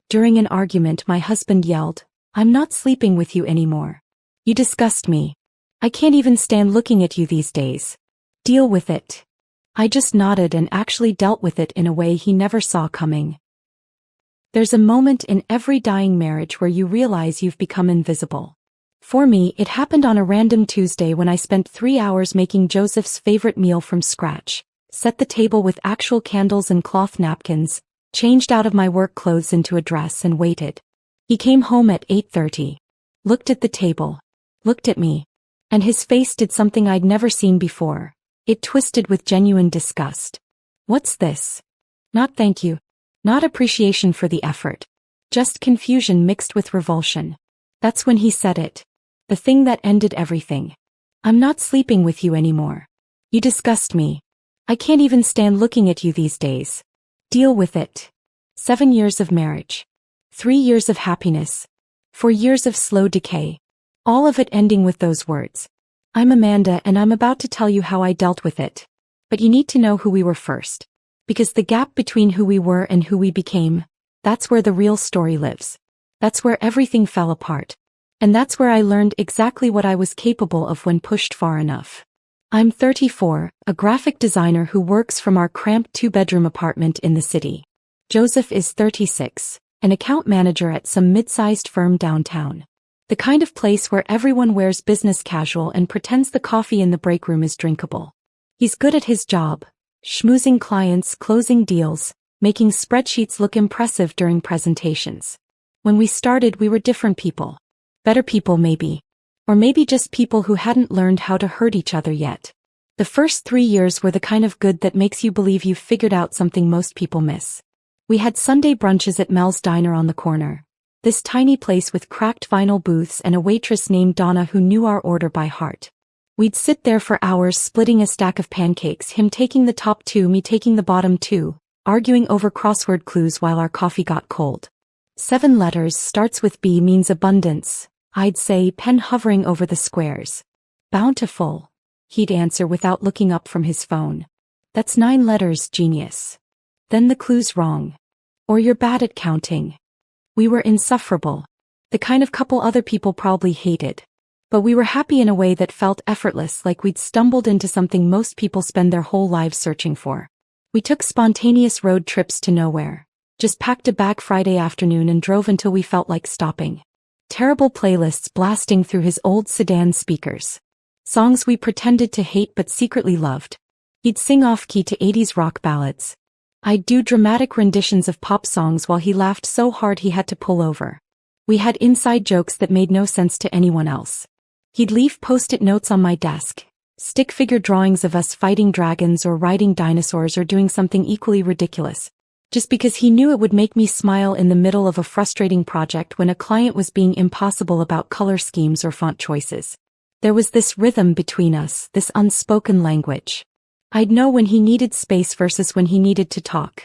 During an argument, my husband yelled, "I'm not sleeping with you anymore. You disgust me. I can't even stand looking at you these days. Deal with it." I just nodded and actually dealt with it in a way he never saw coming. There's a moment in every dying marriage where you realize you've become invisible. For me, it happened on a random Tuesday when I spent 3 hours making Joseph's favorite meal from scratch, set the table with actual candles and cloth napkins, changed out of my work clothes into a dress and waited. He came home at 8:30, looked at the table, looked at me, and his face did something I'd never seen before. It twisted with genuine disgust. "What's this?" Not thank you. Not appreciation for the effort. Just confusion mixed with revulsion. That's when he said it. The thing that ended everything. "I'm not sleeping with you anymore. You disgust me. I can't even stand looking at you these days. Deal with it." 7 years of marriage. 3 years of happiness. 4 years of slow decay. All of it ending with those words. I'm Amanda and I'm about to tell you how I dealt with it. But you need to know who we were first. Because the gap between who we were and who we became, that's where the real story lives. That's where everything fell apart. And that's where I learned exactly what I was capable of when pushed far enough. I'm 34, a graphic designer who works from our cramped 2-bedroom apartment in the city. Joseph is 36, an account manager at some mid-sized firm downtown. The kind of place where everyone wears business casual and pretends the coffee in the break room is drinkable. He's good at his job, schmoozing clients, closing deals, making spreadsheets look impressive during presentations. When we started, we were different people. Better people maybe. Or maybe just people who hadn't learned how to hurt each other yet. The first 3 years were the kind of good that makes you believe you've figured out something most people miss. We had Sunday brunches at Mel's Diner on the corner. This tiny place with cracked vinyl booths and a waitress named Donna who knew our order by heart. We'd sit there for hours splitting a stack of pancakes, him taking the top 2, me taking the bottom 2, arguing over crossword clues while our coffee got cold. 7 letters, starts with B, means abundance. I'd say, pen hovering over the squares. Bountiful. He'd answer without looking up from his phone. That's 9 letters, genius. Then the clue's wrong. Or you're bad at counting. We were insufferable. The kind of couple other people probably hated. But we were happy in a way that felt effortless, like we'd stumbled into something most people spend their whole lives searching for. We took spontaneous road trips to nowhere. Just packed a bag Friday afternoon and drove until we felt like stopping. Terrible playlists blasting through his old sedan speakers. Songs we pretended to hate but secretly loved. He'd sing off-key to 80s rock ballads. I'd do dramatic renditions of pop songs while he laughed so hard he had to pull over. We had inside jokes that made no sense to anyone else. He'd leave post-it notes on my desk, stick figure drawings of us fighting dragons or riding dinosaurs or doing something equally ridiculous. Just because he knew it would make me smile in the middle of a frustrating project when a client was being impossible about color schemes or font choices. There was this rhythm between us, this unspoken language. I'd know when he needed space versus when he needed to talk.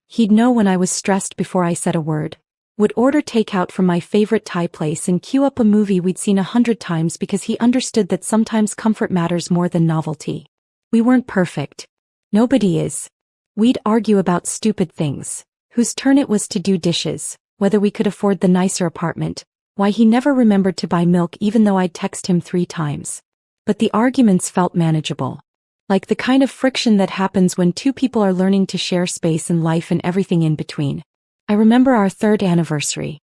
He'd know when I was stressed before I said a word. Would order takeout from my favorite Thai place and queue up a movie we'd seen 100 times because he understood that sometimes comfort matters more than novelty. We weren't perfect. Nobody is. We'd argue about stupid things. Whose turn it was to do dishes, whether we could afford the nicer apartment, why he never remembered to buy milk even though I'd text him 3 times. But the arguments felt manageable. Like the kind of friction that happens when 2 people are learning to share space and life and everything in between. I remember our 3rd anniversary.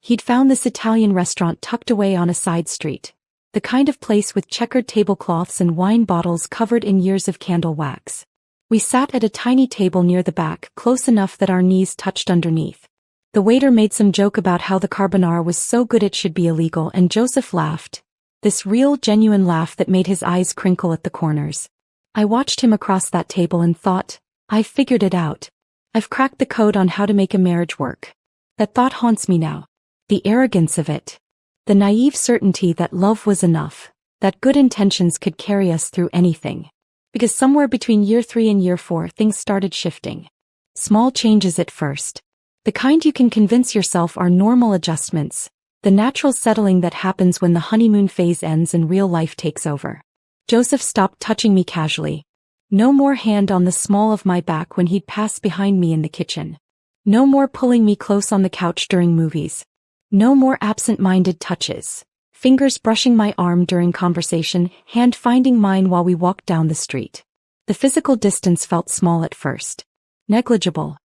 He'd found this Italian restaurant tucked away on a side street. The kind of place with checkered tablecloths and wine bottles covered in years of candle wax. We sat at a tiny table near the back, close enough that our knees touched underneath. The waiter made some joke about how the carbonara was so good it should be illegal, and Joseph laughed. This real, genuine laugh that made his eyes crinkle at the corners. I watched him across that table and thought, I've figured it out. I've cracked the code on how to make a marriage work. That thought haunts me now. The arrogance of it. The naive certainty that love was enough, that good intentions could carry us through anything. Because somewhere between year 3 and year 4 things started shifting. Small changes at first. The kind you can convince yourself are normal adjustments. The natural settling that happens when the honeymoon phase ends and real life takes over. Joseph stopped touching me casually. No more hand on the small of my back when he'd pass behind me in the kitchen. No more pulling me close on the couch during movies. No more absent-minded touches. Fingers brushing my arm during conversation, hand finding mine while we walked down the street. The physical distance felt small at first. Negligible.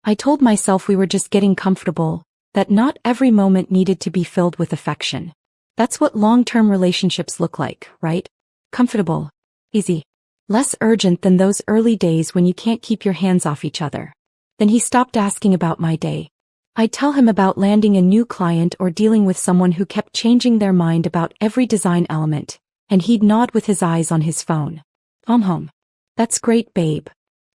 I told myself we were just getting comfortable, that not every moment needed to be filled with affection. That's what long-term relationships look like, right? Comfortable. Easy. Less urgent than those early days when you can't keep your hands off each other. Then he stopped asking about my day. I'd tell him about landing a new client or dealing with someone who kept changing their mind about every design element, and he'd nod with his eyes on his phone. I'm home. That's great, babe.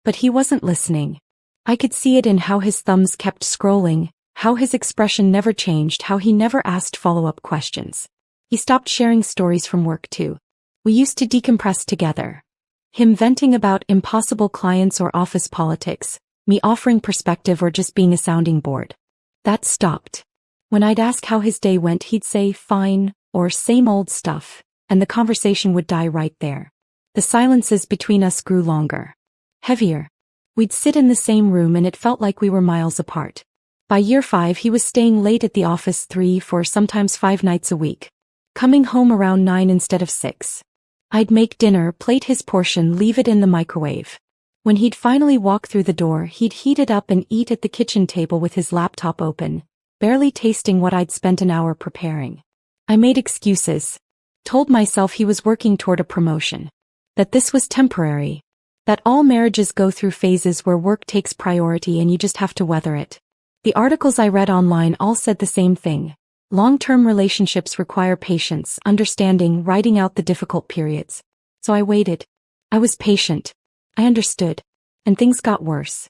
But he wasn't listening. I could see it in how his thumbs kept scrolling, how his expression never changed, how he never asked follow-up questions. He stopped sharing stories from work too. We used to decompress together. Him venting about impossible clients or office politics, me offering perspective or just being a sounding board. That stopped. When I'd ask how his day went, he'd say, fine, or same old stuff, and the conversation would die right there. The silences between us grew longer. Heavier. We'd sit in the same room and it felt like we were miles apart. By year 5 he was staying late at the office 3, 4, sometimes 5 nights a week. Coming home around 9 instead of 6. I'd make dinner, plate his portion, leave it in the microwave. When he'd finally walk through the door, he'd heat it up and eat at the kitchen table with his laptop open, barely tasting what I'd spent an hour preparing. I made excuses. Told myself he was working toward a promotion. That this was temporary. That all marriages go through phases where work takes priority and you just have to weather it. The articles I read online all said the same thing. Long-term relationships require patience, understanding, writing out the difficult periods. So I waited. I was patient. I understood. And things got worse.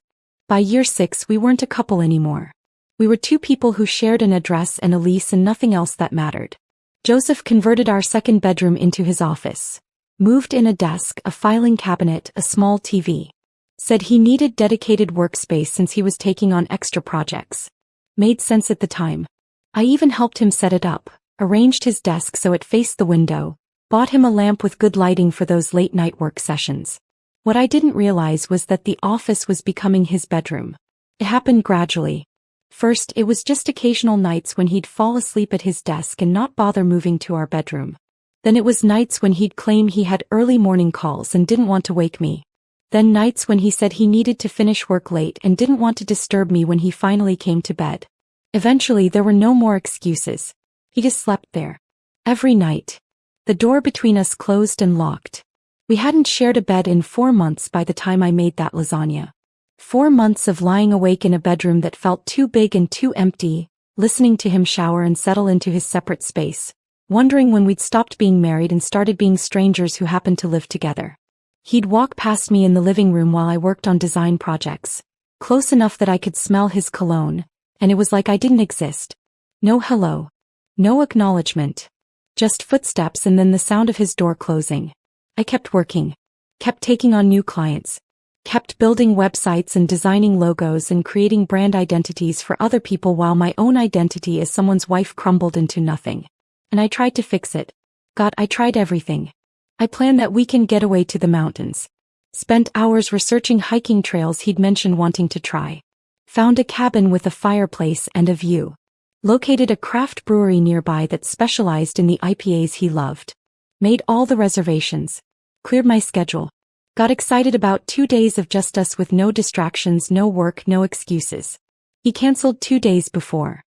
By year 6 we weren't a couple anymore. We were 2 people who shared an address and a lease and nothing else that mattered. Joseph converted our second bedroom into his office. Moved in a desk, a filing cabinet, a small TV. Said he needed dedicated workspace since he was taking on extra projects. Made sense at the time. I even helped him set it up, arranged his desk so it faced the window, bought him a lamp with good lighting for those late-night work sessions. What I didn't realize was that the office was becoming his bedroom. It happened gradually. First, it was just occasional nights when he'd fall asleep at his desk and not bother moving to our bedroom. Then it was nights when he'd claim he had early morning calls and didn't want to wake me. Then nights when he said he needed to finish work late and didn't want to disturb me when he finally came to bed. Eventually there were no more excuses. He just slept there. Every night. The door between us closed and locked. We hadn't shared a bed in 4 months by the time I made that lasagna. 4 months of lying awake in a bedroom that felt too big and too empty, listening to him shower and settle into his separate space. Wondering when we'd stopped being married and started being strangers who happened to live together. He'd walk past me in the living room while I worked on design projects, close enough that I could smell his cologne, and it was like I didn't exist. No hello. No acknowledgement. Just footsteps and then the sound of his door closing. I kept working. Kept taking on new clients. Kept building websites and designing logos and creating brand identities for other people while my own identity as someone's wife crumbled into nothing. And I tried to fix it. God, I tried everything. I planned that weekend getaway to the mountains. Spent hours researching hiking trails he'd mentioned wanting to try. Found a cabin with a fireplace and a view. Located a craft brewery nearby that specialized in the IPAs he loved. Made all the reservations. Cleared my schedule. Got excited about 2 days of just us with no distractions, no work, no excuses. He canceled 2 days before.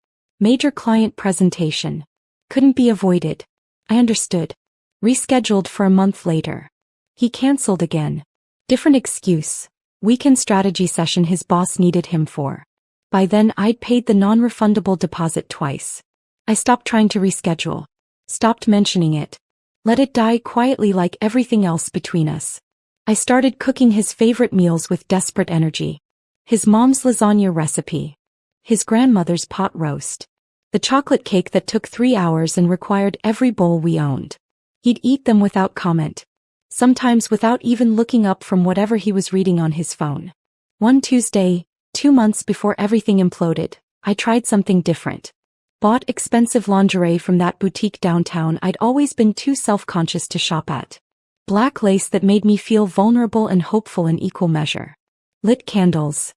Major client presentation. Couldn't be avoided. I understood. Rescheduled for a month later. He canceled again. Different excuse. Weekend strategy session his boss needed him for. By then I'd paid the non-refundable deposit twice. I stopped trying to reschedule. Stopped mentioning it. Let it die quietly like everything else between us. I started cooking his favorite meals with desperate energy. His mom's lasagna recipe. His grandmother's pot roast. The chocolate cake that took 3 hours and required every bowl we owned. He'd eat them without comment. Sometimes without even looking up from whatever he was reading on his phone. One Tuesday, 2 months before everything imploded, I tried something different. Bought expensive lingerie from that boutique downtown I'd always been too self-conscious to shop at. Black lace that made me feel vulnerable and hopeful in equal measure. Lit candles.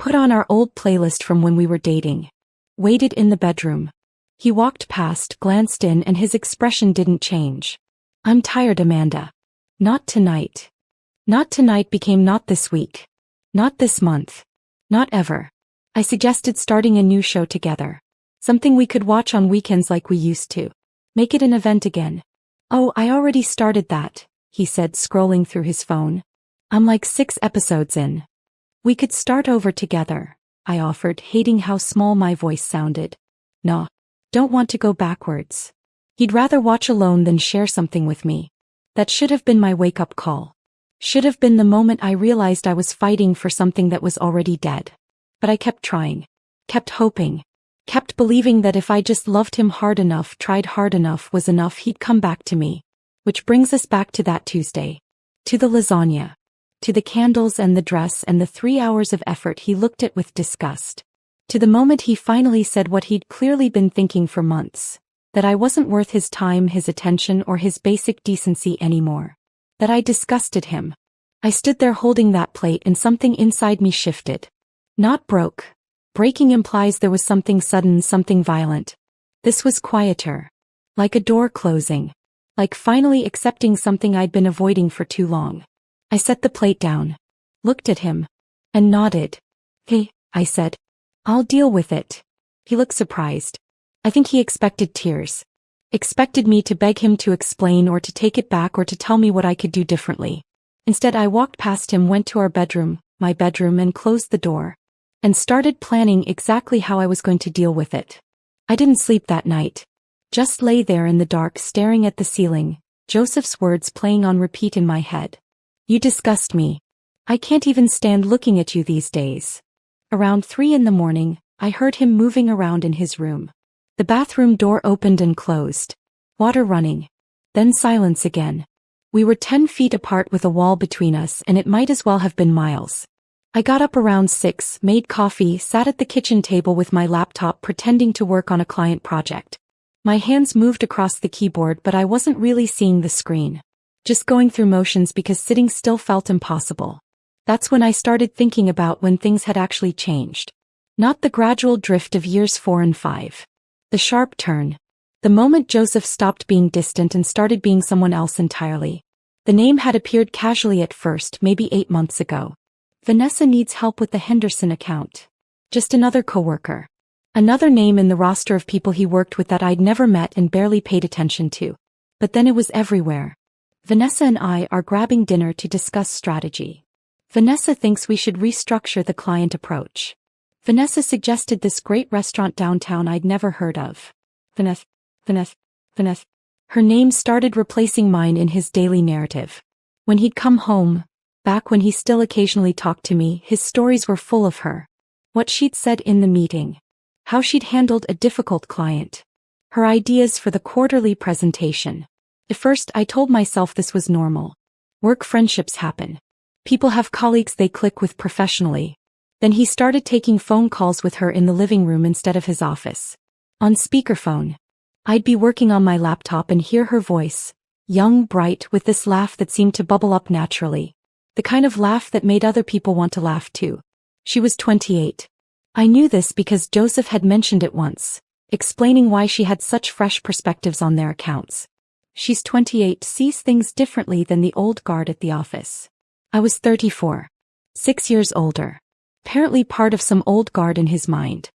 Put on our old playlist from when we were dating. Waited in the bedroom. He walked past, glanced in, and his expression didn't change. I'm tired, Amanda. Not tonight. Not tonight became not this week. Not this month. Not ever. I suggested starting a new show together. Something we could watch on weekends like we used to. Make it an event again. Oh, I already started that, he said, scrolling through his phone. I'm like 6 episodes in. We could start over together, I offered, hating how small my voice sounded. Nah, don't want to go backwards. He'd rather watch alone than share something with me. That should have been my wake-up call. Should have been the moment I realized I was fighting for something that was already dead. But I kept trying. Kept hoping. Kept believing that if I just loved him hard enough, tried hard enough, was enough, he'd come back to me. Which brings us back to that Tuesday. To the lasagna. To the candles and the dress and the 3 hours of effort he looked at with disgust. To the moment he finally said what he'd clearly been thinking for months. That I wasn't worth his time, his attention, or his basic decency anymore. That I disgusted him. I stood there holding that plate and something inside me shifted. Not broke. Breaking implies there was something sudden, something violent. This was quieter. Like a door closing. Like finally accepting something I'd been avoiding for too long. I set the plate down. Looked at him. And nodded. Hey, I said. I'll deal with it. He looked surprised. I think he expected tears. Expected me to beg him to explain or to take it back or to tell me what I could do differently. Instead, I walked past him, went to our bedroom, my bedroom, and closed the door. And started planning exactly how I was going to deal with it. I didn't sleep that night. Just lay there in the dark staring at the ceiling, Joseph's words playing on repeat in my head. You disgust me. I can't even stand looking at you these days. Around 3 in the morning, I heard him moving around in his room. The bathroom door opened and closed. Water running. Then silence again. We were 10 feet apart with a wall between us, and it might as well have been miles. I got up around 6, made coffee, sat at the kitchen table with my laptop pretending to work on a client project. My hands moved across the keyboard, but I wasn't really seeing the screen. Just going through motions because sitting still felt impossible. That's when I started thinking about when things had actually changed. Not the gradual drift of years 4 and 5. The sharp turn. The moment Joseph stopped being distant and started being someone else entirely. The name had appeared casually at first, maybe 8 months ago. Vanessa needs help with the Henderson account. Just another coworker. Another name in the roster of people he worked with that I'd never met and barely paid attention to. But then it was everywhere. Vanessa and I are grabbing dinner to discuss strategy. Vanessa thinks we should restructure the client approach. Vanessa suggested this great restaurant downtown I'd never heard of. Vanessa. Her name started replacing mine in his daily narrative. When he'd come home, back when he still occasionally talked to me, his stories were full of her. What she'd said in the meeting. How she'd handled a difficult client. Her ideas for the quarterly presentation. At first, I told myself this was normal. Work friendships happen. People have colleagues they click with professionally. Then he started taking phone calls with her in the living room instead of his office. On speakerphone. I'd be working on my laptop and hear her voice. Young, bright, with this laugh that seemed to bubble up naturally. The kind of laugh that made other people want to laugh too. She was 28. I knew this because Joseph had mentioned it once, explaining why she had such fresh perspectives on their accounts. She's 28, sees things differently than the old guard at the office. I was 34. 6 years older. Apparently part of some old guard in his mind.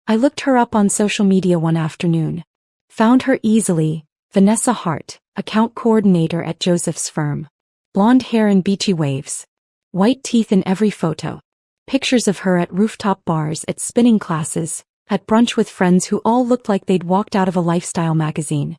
I looked her up on social media one afternoon. Found her easily, Vanessa Hart, account coordinator at Joseph's firm. Blonde hair and beachy waves. White teeth in every photo. Pictures of her at rooftop bars, at spinning classes, at brunch with friends who all looked like they'd walked out of a lifestyle magazine.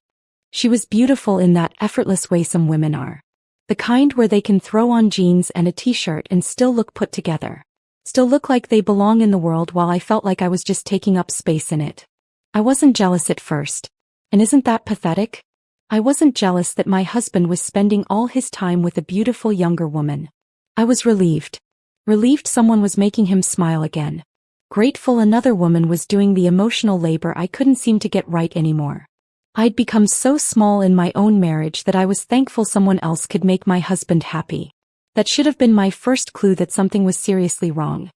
She was beautiful in that effortless way some women are. The kind where they can throw on jeans and a t-shirt and still look put together. Still look like they belong in the world while I felt like I was just taking up space in it. I wasn't jealous at first. And isn't that pathetic? I wasn't jealous that my husband was spending all his time with a beautiful younger woman. I was relieved. Relieved someone was making him smile again. Grateful another woman was doing the emotional labor I couldn't seem to get right anymore. I'd become so small in my own marriage that I was thankful someone else could make my husband happy. That should have been my first clue that something was seriously wrong.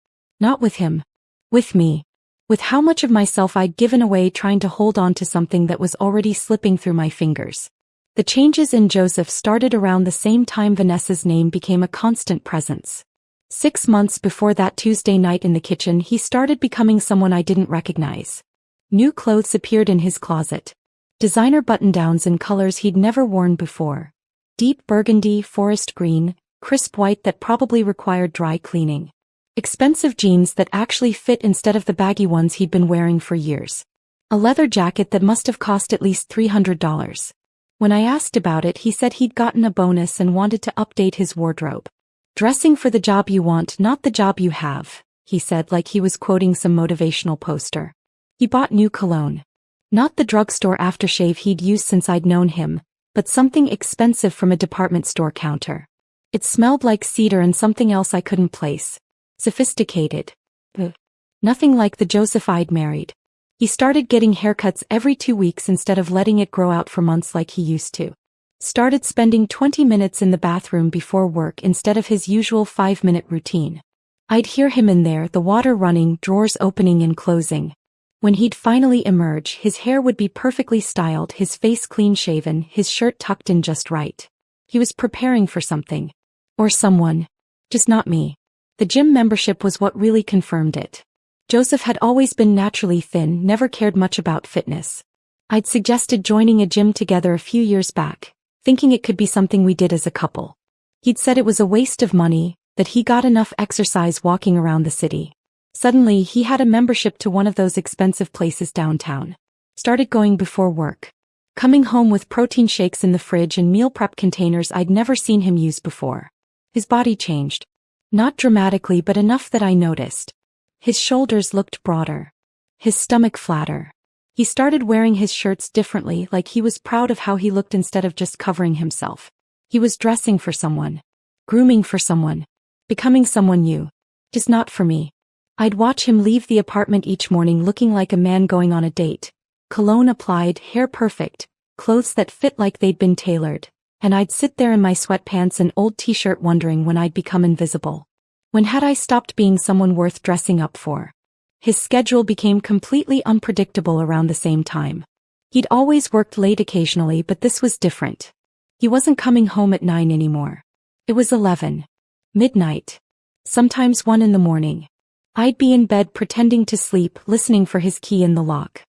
Not with him. With me. With how much of myself I'd given away trying to hold on to something that was already slipping through my fingers. The changes in Joseph started around the same time Vanessa's name became a constant presence. 6 months before that Tuesday night in the kitchen, he started becoming someone I didn't recognize. New clothes appeared in his closet. Designer button-downs in colors he'd never worn before. Deep burgundy, forest green, crisp white that probably required dry cleaning. Expensive jeans that actually fit instead of the baggy ones he'd been wearing for years. A leather jacket that must have cost at least $300. When I asked about it, he said he'd gotten a bonus and wanted to update his wardrobe. Dressing for the job you want, not the job you have, he said like he was quoting some motivational poster. He bought new cologne. Not the drugstore aftershave he'd used since I'd known him, but something expensive from a department store counter. It smelled like cedar and something else I couldn't place. Sophisticated. Nothing like the Joseph I'd married. He started getting haircuts every 2 weeks instead of letting it grow out for months like he used to. Started spending 20 minutes in the bathroom before work instead of his usual 5-minute routine. I'd hear him in there, the water running, drawers opening and closing. When he'd finally emerge, his hair would be perfectly styled, his face clean-shaven, his shirt tucked in just right. He was preparing for something. Or someone. Just not me. The gym membership was what really confirmed it. Joseph had always been naturally thin, never cared much about fitness. I'd suggested joining a gym together a few years back, thinking it could be something we did as a couple. He'd said it was a waste of money, that he got enough exercise walking around the city. Suddenly, he had a membership to one of those expensive places downtown. Started going before work. Coming home with protein shakes in the fridge and meal prep containers I'd never seen him use before. His body changed. Not dramatically, but enough that I noticed. His shoulders looked broader. His stomach flatter. He started wearing his shirts differently, like he was proud of how he looked instead of just covering himself. He was dressing for someone. Grooming for someone. Becoming someone new. Just not for me. I'd watch him leave the apartment each morning looking like a man going on a date. Cologne applied, hair perfect, clothes that fit like they'd been tailored. And I'd sit there in my sweatpants and old t-shirt wondering when I'd become invisible. When had I stopped being someone worth dressing up for? His schedule became completely unpredictable around the same time. He'd always worked late occasionally, but this was different. He wasn't coming home at 9 anymore. It was 11. Midnight. Sometimes 1 in the morning. I'd be in bed pretending to sleep, listening for his key in the lock.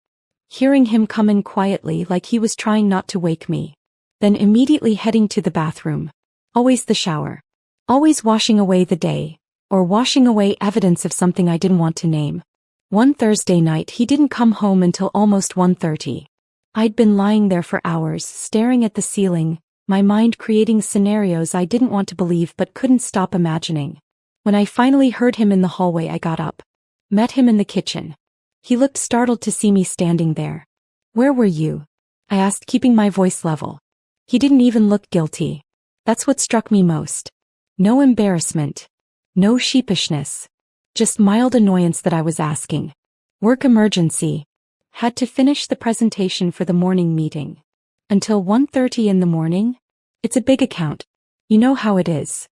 Hearing him come in quietly like he was trying not to wake me. Then immediately heading to the bathroom. Always the shower. Always washing away the day, or washing away evidence of something I didn't want to name. One Thursday night he didn't come home until almost 1:30. I'd been lying there for hours, staring at the ceiling, my mind creating scenarios I didn't want to believe but couldn't stop imagining. When I finally heard him in the hallway, I got up. Met him in the kitchen. He looked startled to see me standing there. "Where were you?" I asked, keeping my voice level. He didn't even look guilty. That's what struck me most. No embarrassment. No sheepishness. Just mild annoyance that I was asking. Work emergency. Had to finish the presentation for the morning meeting. Until 1:30 in the morning? It's a big account. You know how it is.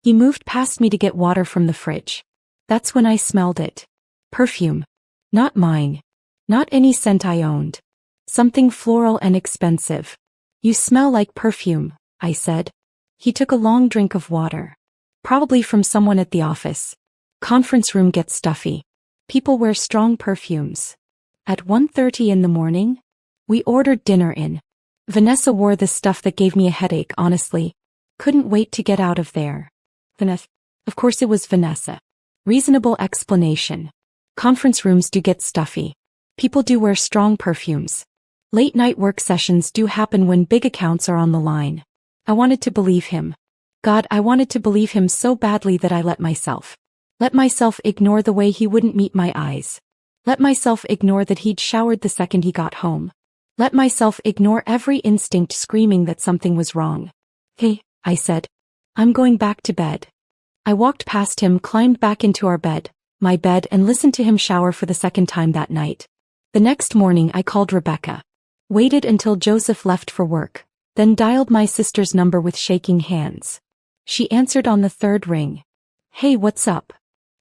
He moved past me to get water from the fridge. That's when I smelled it. Perfume. Not mine. Not any scent I owned. Something floral and expensive. "You smell like perfume," I said. He took a long drink of water. Probably from someone at the office. Conference room gets stuffy. People wear strong perfumes. At 1:30 in the morning? We ordered dinner in. Vanessa wore the stuff that gave me a headache, honestly. Couldn't wait to get out of there. Vanessa. Of course it was Vanessa. Reasonable explanation. Conference rooms do get stuffy. People do wear strong perfumes. Late night work sessions do happen when big accounts are on the line. I wanted to believe him. God, I wanted to believe him so badly that I let myself ignore the way he wouldn't meet my eyes. Let myself ignore that he'd showered the second he got home. Let myself ignore every instinct screaming that something was wrong. "Hey," I said. "I'm going back to bed." I walked past him, climbed back into my bed, and listened to him shower for the second time that night. The next morning I called Rebecca. Waited until Joseph left for work, then dialed my sister's number with shaking hands. She answered on the third ring. "Hey, what's up?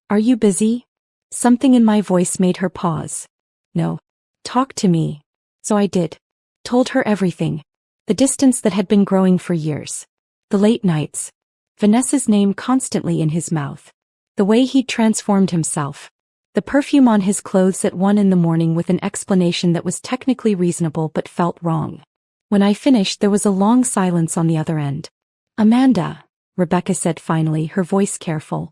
Are you busy?" Something in my voice made her pause. No. Talk to me. So I did. Told her everything. The distance that had been growing for years. The late nights. Vanessa's name constantly in his mouth. The way he'd transformed himself. The perfume on his clothes at 1 a.m. with an explanation that was technically reasonable but felt wrong. When I finished, there was a long silence on the other end. Amanda, Rebecca said finally, her voice careful.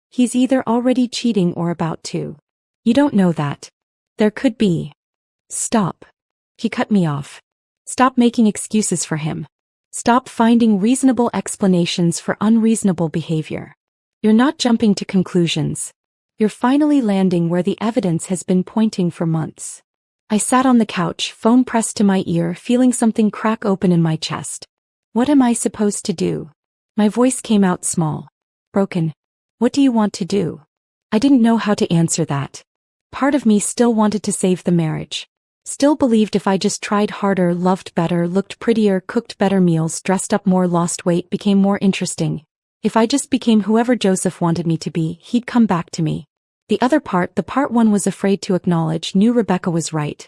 He's either already cheating or about to. You don't know that. There could be. Stop. He cut me off. Stop making excuses for him. Stop finding reasonable explanations for unreasonable behavior. You're not jumping to conclusions. You're finally landing where the evidence has been pointing for months. I sat on the couch, phone pressed to my ear, feeling something crack open in my chest. What am I supposed to do? My voice came out small. Broken. What do you want to do? I didn't know how to answer that. Part of me still wanted to save the marriage. Still believed if I just tried harder, loved better, looked prettier, cooked better meals, dressed up more, lost weight, became more interesting. If I just became whoever Joseph wanted me to be, he'd come back to me. The other part, the part one was afraid to acknowledge, knew Rebecca was right.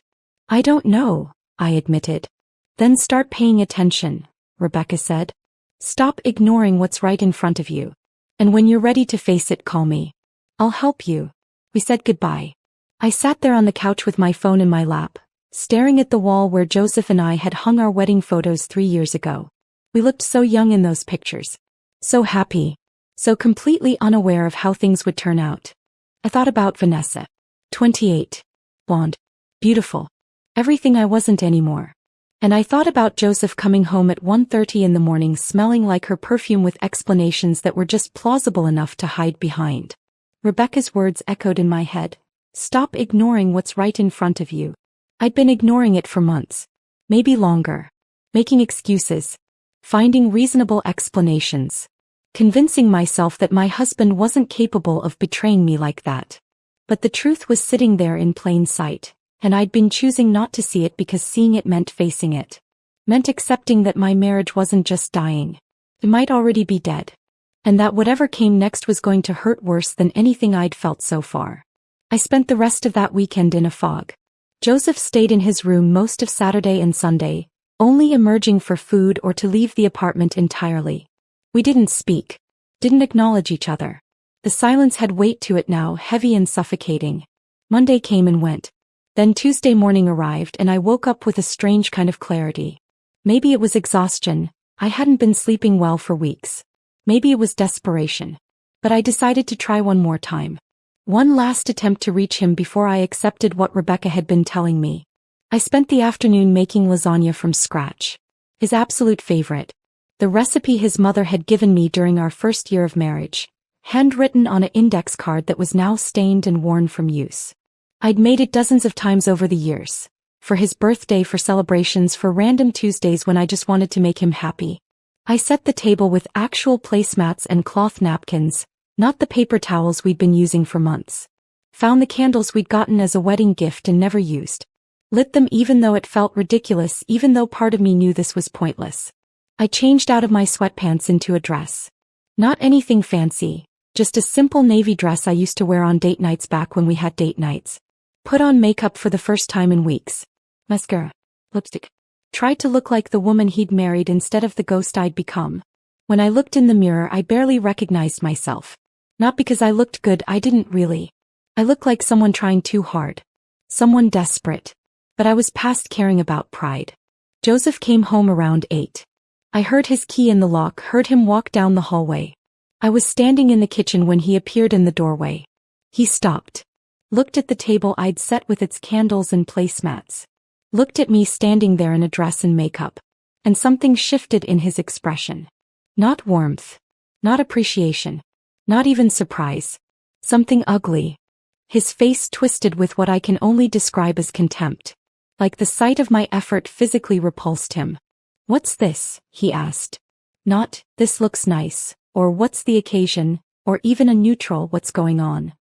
I don't know, I admitted. Then start paying attention, Rebecca said. Stop ignoring what's right in front of you. And when you're ready to face it, call me. I'll help you. We said goodbye. I sat there on the couch with my phone in my lap, staring at the wall where Joseph and I had hung our wedding photos 3 years ago. We looked so young in those pictures. So happy. So completely unaware of how things would turn out. I thought about Vanessa. 28. Blonde. Beautiful. Everything I wasn't anymore. And I thought about Joseph coming home at 1:30 in the morning smelling like her perfume with explanations that were just plausible enough to hide behind. Rebecca's words echoed in my head. Stop ignoring what's right in front of you. I'd been ignoring it for months. Maybe longer. Making excuses. Finding reasonable explanations. Convincing myself that my husband wasn't capable of betraying me like that. But the truth was sitting there in plain sight, and I'd been choosing not to see it because seeing it meant facing it. Meant accepting that my marriage wasn't just dying. It might already be dead. And that whatever came next was going to hurt worse than anything I'd felt so far. I spent the rest of that weekend in a fog. Joseph stayed in his room most of Saturday and Sunday, only emerging for food or to leave the apartment entirely. We didn't speak. Didn't acknowledge each other. The silence had weight to it now, heavy and suffocating. Monday came and went. Then Tuesday morning arrived and I woke up with a strange kind of clarity. Maybe it was exhaustion. I hadn't been sleeping well for weeks. Maybe it was desperation. But I decided to try one more time. One last attempt to reach him before I accepted what Rebecca had been telling me. I spent the afternoon making lasagna from scratch. His absolute favorite. The recipe his mother had given me during our first year of marriage. Handwritten on an index card that was now stained and worn from use. I'd made it dozens of times over the years. For his birthday, for celebrations, for random Tuesdays when I just wanted to make him happy. I set the table with actual placemats and cloth napkins, not the paper towels we'd been using for months. Found the candles we'd gotten as a wedding gift and never used. Lit them even though it felt ridiculous, even though part of me knew this was pointless. I changed out of my sweatpants into a dress. Not anything fancy, just a simple navy dress I used to wear on date nights back when we had date nights. Put on makeup for the first time in weeks. Mascara. Lipstick. Tried to look like the woman he'd married instead of the ghost I'd become. When I looked in the mirror, I barely recognized myself. Not because I looked good, I didn't really. I looked like someone trying too hard. Someone desperate. But I was past caring about pride. Joseph came home around 8. I heard his key in the lock, heard him walk down the hallway. I was standing in the kitchen when he appeared in the doorway. He stopped. Looked at the table I'd set with its candles and placemats. Looked at me standing there in a dress and makeup. And something shifted in his expression. Not warmth. Not appreciation. Not even surprise. Something ugly. His face twisted with what I can only describe as contempt. Like the sight of my effort physically repulsed him. What's this? He asked. Not, this looks nice, or what's the occasion, or even a neutral what's going on.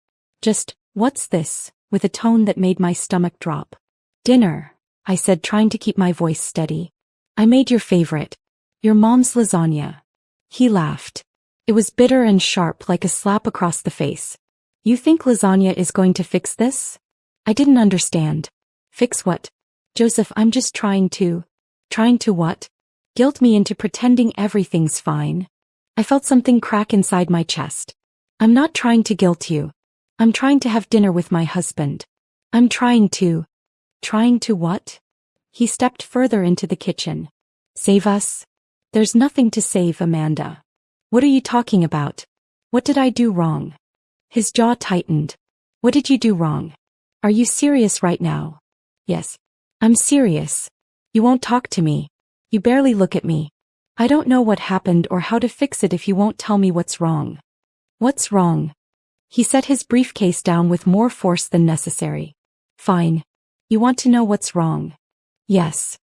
Just, what's this, with a tone that made my stomach drop. Dinner, I said, trying to keep my voice steady. I made your favorite. Your mom's lasagna. He laughed. It was bitter and sharp like a slap across the face. You think lasagna is going to fix this? I didn't understand. Fix what? Joseph, I'm just trying to. Trying to what? Guilt me into pretending everything's fine. I felt something crack inside my chest. I'm not trying to guilt you. I'm trying to have dinner with my husband. I'm trying to. Trying to what? He stepped further into the kitchen. Save us? There's nothing to save, Amanda. What are you talking about? What did I do wrong? His jaw tightened. What did you do wrong? Are you serious right now? Yes. I'm serious. You won't talk to me. You barely look at me. I don't know what happened or how to fix it if you won't tell me what's wrong. What's wrong? He set his briefcase down with more force than necessary. Fine. You want to know what's wrong? Yes.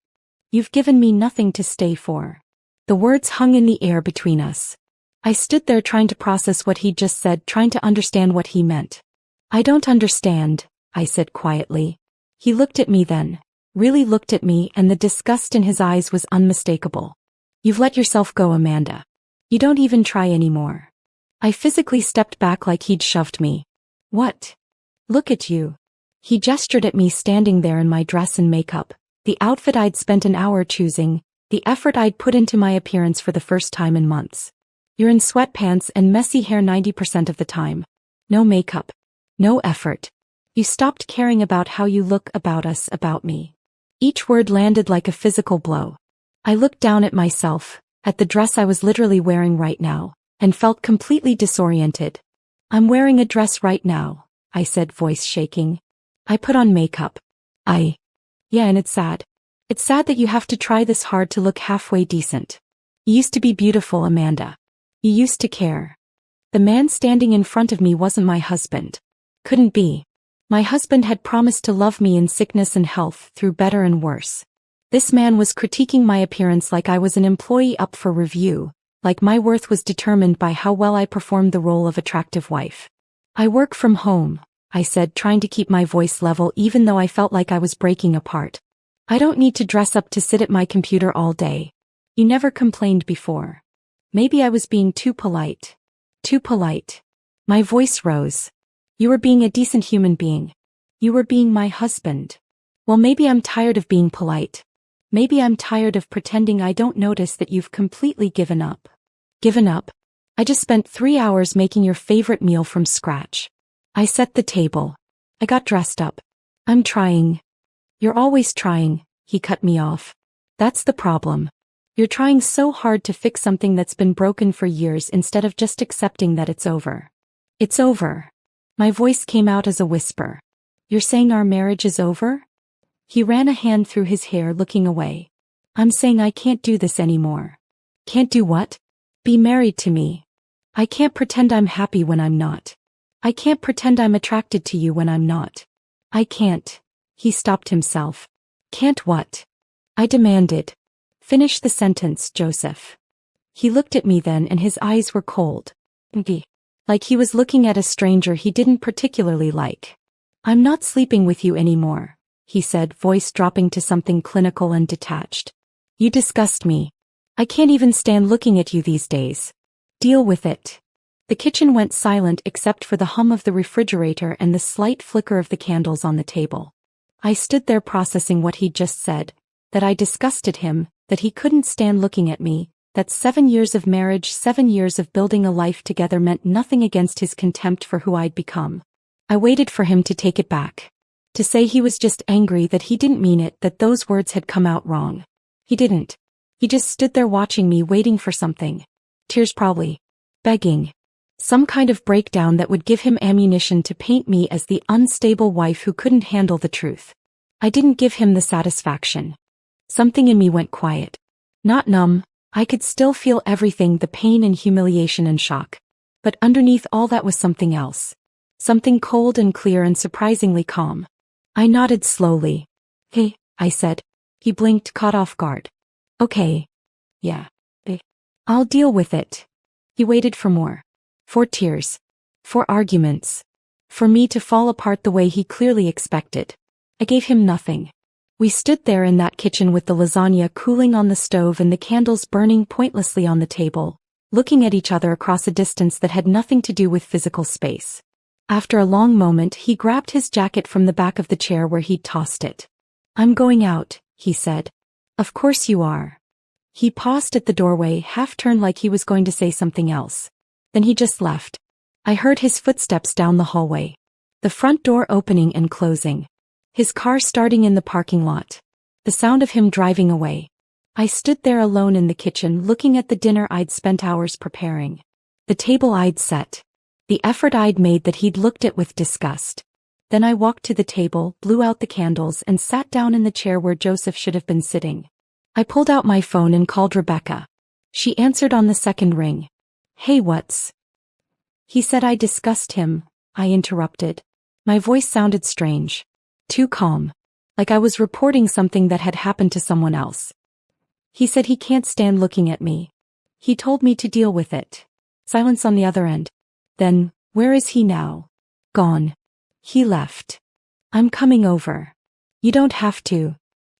You've given me nothing to stay for. The words hung in the air between us. I stood there trying to process what he'd just said, trying to understand what he meant. I don't understand, I said quietly. He looked at me then. Really looked at me, and the disgust in his eyes was unmistakable. You've let yourself go, Amanda. You don't even try anymore. I physically stepped back like he'd shoved me. What? Look at you. He gestured at me standing there in my dress and makeup, the outfit I'd spent an hour choosing, the effort I'd put into my appearance for the first time in months. You're in sweatpants and messy hair 90% of the time. No makeup. No effort. You stopped caring about how you look, about us, about me. Each word landed like a physical blow. I looked down at myself, at the dress I was literally wearing right now, and felt completely disoriented. I'm wearing a dress right now, I said, voice shaking. I put on makeup. Yeah, and it's sad. It's sad that you have to try this hard to look halfway decent. You used to be beautiful, Amanda. You used to care. The man standing in front of me wasn't my husband. Couldn't be. My husband had promised to love me in sickness and health, through better and worse. This man was critiquing my appearance like I was an employee up for review, like my worth was determined by how well I performed the role of attractive wife. I work from home, I said, trying to keep my voice level even though I felt like I was breaking apart. I don't need to dress up to sit at my computer all day. You never complained before. Maybe I was being too polite. Too polite. My voice rose. You were being a decent human being. You were being my husband. Well, maybe I'm tired of being polite. Maybe I'm tired of pretending I don't notice that you've completely given up. Given up? I just spent 3 hours making your favorite meal from scratch. I set the table. I got dressed up. I'm trying. You're always trying, he cut me off. That's the problem. You're trying so hard to fix something that's been broken for years instead of just accepting that it's over. It's over. My voice came out as a whisper. You're saying our marriage is over? He ran a hand through his hair, looking away. I'm saying I can't do this anymore. Can't do what? Be married to me. I can't pretend I'm happy when I'm not. I can't pretend I'm attracted to you when I'm not. I can't. He stopped himself. Can't what? I demanded. Finish the sentence, Joseph. He looked at me then and his eyes were cold. Like he was looking at a stranger he didn't particularly like. I'm not sleeping with you anymore, he said, voice dropping to something clinical and detached. You disgust me. I can't even stand looking at you these days. Deal with it. The kitchen went silent except for the hum of the refrigerator and the slight flicker of the candles on the table. I stood there processing what he'd just said, that I disgusted him, that he couldn't stand looking at me, that 7 years of marriage, 7 years of building a life together meant nothing against his contempt for who I'd become. I waited for him to take it back. To say he was just angry, that he didn't mean it, that those words had come out wrong. He didn't. He just stood there watching me, waiting for something. Tears probably. Begging. Some kind of breakdown that would give him ammunition to paint me as the unstable wife who couldn't handle the truth. I didn't give him the satisfaction. Something in me went quiet. Not numb. I could still feel everything, the pain and humiliation and shock. But underneath all that was something else. Something cold and clear and surprisingly calm. I nodded slowly. Hey, I said. He blinked, caught off guard. Okay. Yeah. I'll deal with it. He waited for more. For tears. For arguments. For me to fall apart the way he clearly expected. I gave him nothing. We stood there in that kitchen with the lasagna cooling on the stove and the candles burning pointlessly on the table, looking at each other across a distance that had nothing to do with physical space. After a long moment, he grabbed his jacket from the back of the chair where he'd tossed it. "I'm going out," he said. "Of course you are." He paused at the doorway, half-turned like he was going to say something else. Then he just left. I heard his footsteps down the hallway. The front door opening and closing. His car starting in the parking lot. The sound of him driving away. I stood there alone in the kitchen looking at the dinner I'd spent hours preparing. The table I'd set. The effort I'd made that he'd looked at with disgust. Then I walked to the table, blew out the candles, and sat down in the chair where Joseph should have been sitting. I pulled out my phone and called Rebecca. She answered on the second ring. "Hey, what's?" "He said I disgust him," I interrupted. My voice sounded strange. Too calm. Like I was reporting something that had happened to someone else. "He said he can't stand looking at me. He told me to deal with it." Silence on the other end. "Then, where is he now?" "Gone. He left." "I'm coming over." "You don't have to.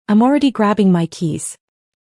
I'm already grabbing my keys.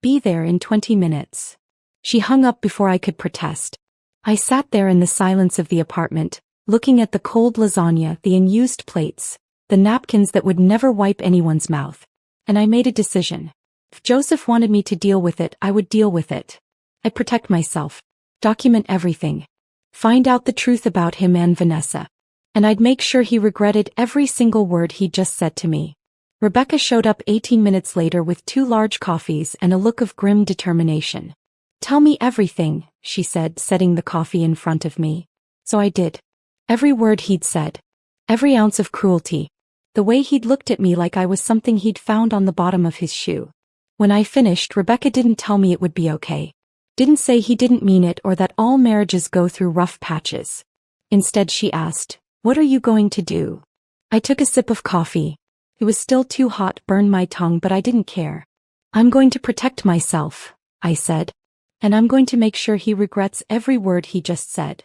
Be there in 20 minutes. She hung up before I could protest. I sat there in the silence of the apartment, looking at the cold lasagna, the unused plates, the napkins that would never wipe anyone's mouth. And I made a decision. If Joseph wanted me to deal with it, I would deal with it. I'd protect myself. Document everything. Find out the truth about him and Vanessa. And I'd make sure he regretted every single word he'd just said to me. Rebecca showed up 18 minutes later with 2 large coffees and a look of grim determination. "Tell me everything," she said, setting the coffee in front of me. So I did. Every word he'd said. Every ounce of cruelty. The way he'd looked at me like I was something he'd found on the bottom of his shoe. When I finished, Rebecca didn't tell me it would be okay. Didn't say he didn't mean it or that all marriages go through rough patches. Instead, she asked, "What are you going to do?" I took a sip of coffee. It was still too hot, burned my tongue, but I didn't care. "I'm going to protect myself," I said. "And I'm going to make sure he regrets every word he just said."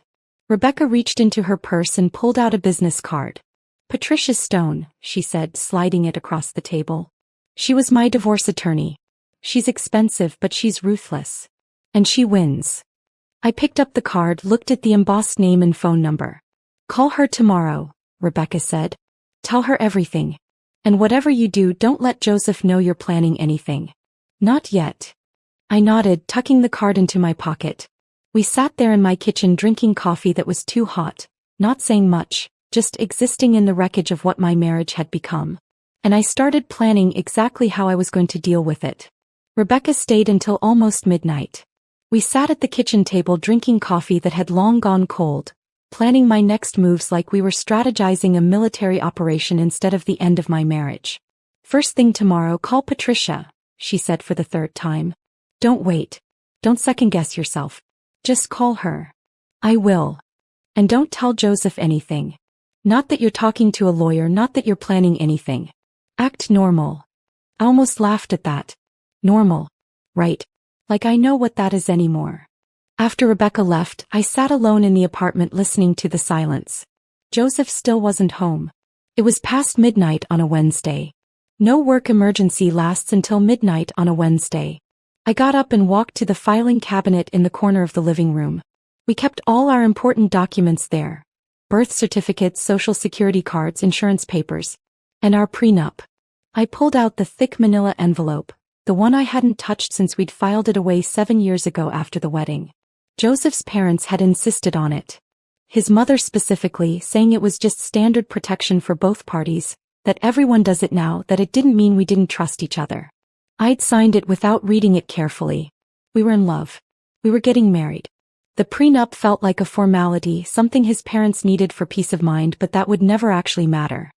Rebecca reached into her purse and pulled out a business card. "Patricia Stone," she said, sliding it across the table. "She was my divorce attorney. She's expensive, but she's ruthless. And she wins." I picked up the card, looked at the embossed name and phone number. "Call her tomorrow," Rebecca said. "Tell her everything. And whatever you do, don't let Joseph know you're planning anything." "Not yet." I nodded, tucking the card into my pocket. We sat there in my kitchen drinking coffee that was too hot, not saying much, just existing in the wreckage of what my marriage had become. And I started planning exactly how I was going to deal with it. Rebecca stayed until almost midnight. We sat at the kitchen table drinking coffee that had long gone cold, planning my next moves like we were strategizing a military operation instead of the end of my marriage. "First thing tomorrow, call Patricia," she said for the 3rd time. "Don't wait. Don't second-guess yourself. Just call her." "I will. And don't tell Joseph anything. Not that you're talking to a lawyer, not that you're planning anything. Act normal." I almost laughed at that. Normal. Right. Like I know what that is anymore. After Rebecca left, I sat alone in the apartment listening to the silence. Joseph still wasn't home. It was past midnight on a Wednesday. No work emergency lasts until midnight on a Wednesday. I got up and walked to the filing cabinet in the corner of the living room. We kept all our important documents there. Birth certificates, social security cards, insurance papers. And our prenup. I pulled out the thick manila envelope, the one I hadn't touched since we'd filed it away 7 years ago after the wedding. Joseph's parents had insisted on it. His mother specifically, saying it was just standard protection for both parties, that everyone does it now, that it didn't mean we didn't trust each other. I'd signed it without reading it carefully. We were in love. We were getting married. The prenup felt like a formality, something his parents needed for peace of mind, but that would never actually matter.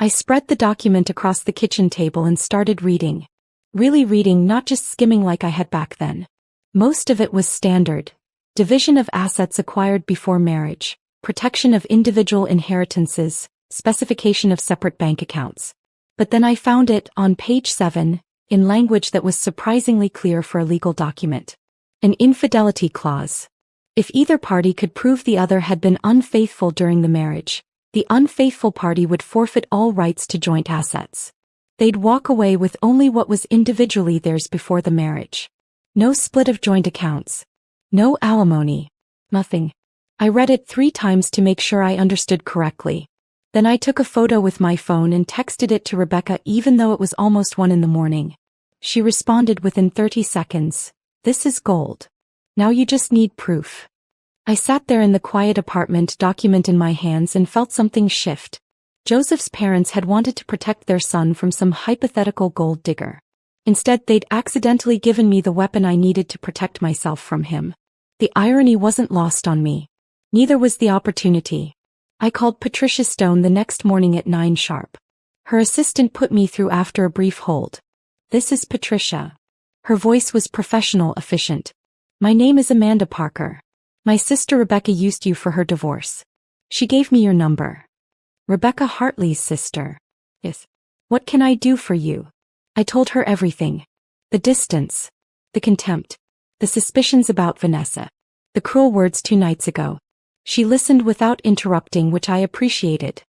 I spread the document across the kitchen table and started reading. Really reading, not just skimming like I had back then. Most of it was standard. Division of assets acquired before marriage, protection of individual inheritances, specification of separate bank accounts. But then I found it, on page 7, in language that was surprisingly clear for a legal document. An infidelity clause. If either party could prove the other had been unfaithful during the marriage, the unfaithful party would forfeit all rights to joint assets. They'd walk away with only what was individually theirs before the marriage. No split of joint accounts. No alimony. Nothing. I read it 3 times to make sure I understood correctly. Then I took a photo with my phone and texted it to Rebecca even though it was almost 1 in the morning. She responded within 30 seconds. This is gold. Now you just need proof. I sat there in the quiet apartment, document in my hands, and felt something shift. Joseph's parents had wanted to protect their son from some hypothetical gold digger. Instead, they'd accidentally given me the weapon I needed to protect myself from him. The irony wasn't lost on me. Neither was the opportunity. I called Patricia Stone the next morning at 9 sharp. Her assistant put me through after a brief hold. This is Patricia. Her voice was professional, efficient. My name is Amanda Parker. My sister Rebecca used you for her divorce. She gave me your number. Rebecca Hartley's sister. Yes. What can I do for you? I told her everything. The distance. The contempt. The suspicions about Vanessa. The cruel words 2 nights ago. She listened without interrupting, which I appreciated.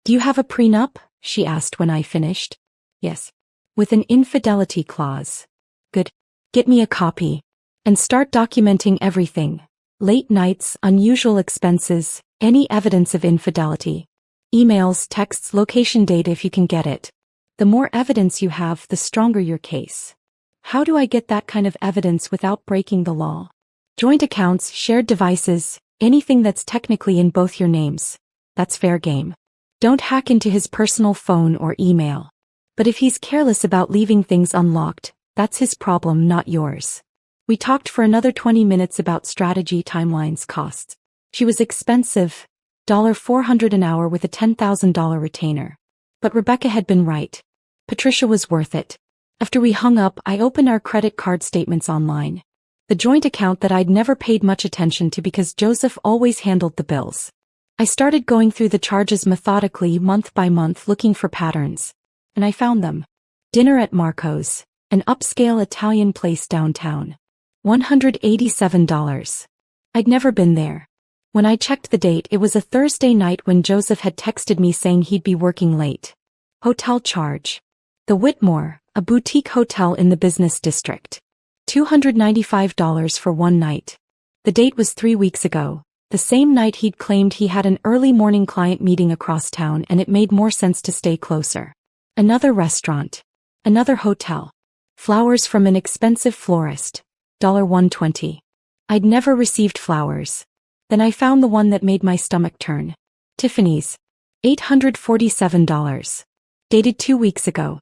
Do you have a prenup? She asked when I finished. Yes. With an infidelity clause. Good. Get me a copy. And start documenting everything. Late nights, unusual expenses, any evidence of infidelity. Emails, texts, location data if you can get it. The more evidence you have, the stronger your case. How do I get that kind of evidence without breaking the law? Joint accounts, shared devices, anything that's technically in both your names. That's fair game. Don't hack into his personal phone or email. But if he's careless about leaving things unlocked, that's his problem, not yours. We talked for another 20 minutes about strategy, timelines, costs. She was expensive, $400 an hour with a $10,000 retainer. But Rebecca had been right. Patricia was worth it. After we hung up, I opened our credit card statements online. The joint account that I'd never paid much attention to because Joseph always handled the bills. I started going through the charges methodically, month by month, looking for patterns. And I found them. Dinner at Marco's, an upscale Italian place downtown. $187. I'd never been there. When I checked the date, it was a Thursday night when Joseph had texted me saying he'd be working late. Hotel charge. The Whitmore, a boutique hotel in the business district. $295 for 1 night. The date was 3 weeks ago, the same night he'd claimed he had an early morning client meeting across town, and it made more sense to stay closer. Another restaurant. Another hotel. Flowers from an expensive florist. $120. I'd never received flowers. Then I found the one that made my stomach turn. Tiffany's. $847. Dated 2 weeks ago.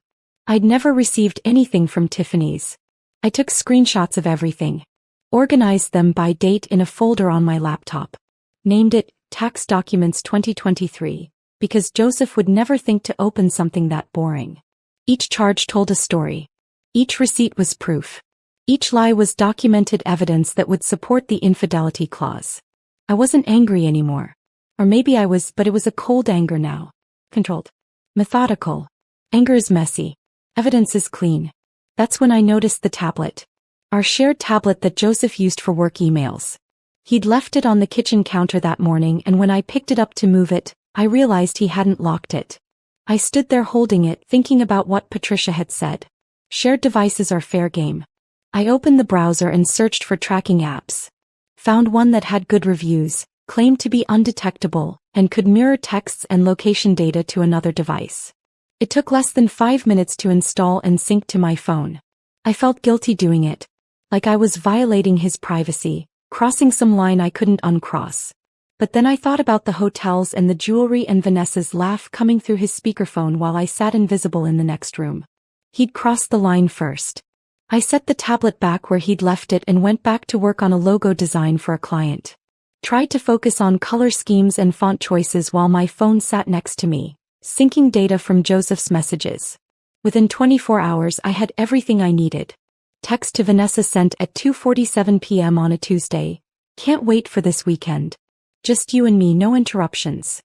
I'd never received anything from Tiffany's. I took screenshots of everything. Organized them by date in a folder on my laptop. Named it Tax Documents 2023, because Joseph would never think to open something that boring. Each charge told a story. Each receipt was proof. Each lie was documented evidence that would support the infidelity clause. I wasn't angry anymore. Or maybe I was, but it was a cold anger now. Controlled. Methodical. Anger is messy. Evidence is clean. That's when I noticed the tablet. Our shared tablet that Joseph used for work emails. He'd left it on the kitchen counter that morning, and when I picked it up to move it, I realized he hadn't locked it. I stood there holding it, thinking about what Patricia had said. Shared devices are fair game. I opened the browser and searched for tracking apps. Found one that had good reviews, claimed to be undetectable, and could mirror texts and location data to another device. It took less than 5 minutes to install and sync to my phone. I felt guilty doing it. Like I was violating his privacy, crossing some line I couldn't uncross. But then I thought about the hotels and the jewelry and Vanessa's laugh coming through his speakerphone while I sat invisible in the next room. He'd crossed the line first. I set the tablet back where he'd left it and went back to work on a logo design for a client. Tried to focus on color schemes and font choices while my phone sat next to me, syncing data from Joseph's messages. Within 24 hours I had everything I needed. Text to Vanessa sent at 2:47 p.m. on a Tuesday. Can't wait for this weekend. Just you and me, no interruptions.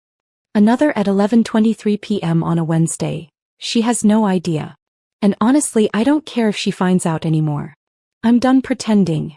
Another at 11:23 p.m. on a Wednesday. She has no idea. And honestly, I don't care if she finds out anymore. I'm done pretending.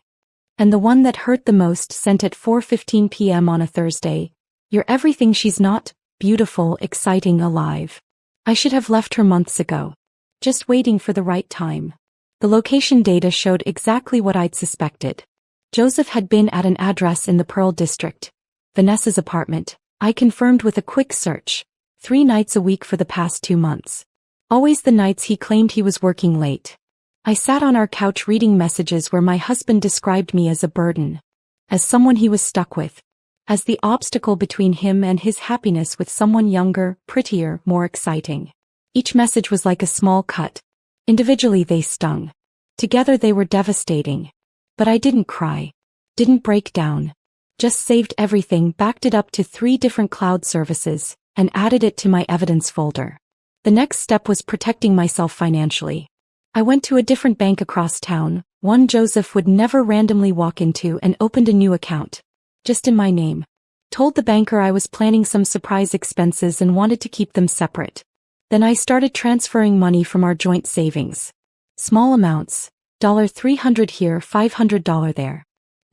And the one that hurt the most sent at 4:15 p.m. on a Thursday. You're everything she's not, beautiful, exciting, alive. I should have left her months ago. Just waiting for the right time. The location data showed exactly what I'd suspected. Joseph had been at an address in the Pearl District, Vanessa's apartment. I confirmed with a quick search. 3 nights a week for the past 2 months. Always the nights he claimed he was working late. I sat on our couch reading messages where my husband described me as a burden. As someone he was stuck with. As the obstacle between him and his happiness with someone younger, prettier, more exciting. Each message was like a small cut. Individually they stung. Together they were devastating. But I didn't cry. Didn't break down. Just saved everything, backed it up to 3 different cloud services, and added it to my evidence folder. The next step was protecting myself financially. I went to a different bank across town, one Joseph would never randomly walk into, and opened a new account. Just in my name. Told the banker I was planning some surprise expenses and wanted to keep them separate. Then I started transferring money from our joint savings. Small amounts. $300 here, $500 there.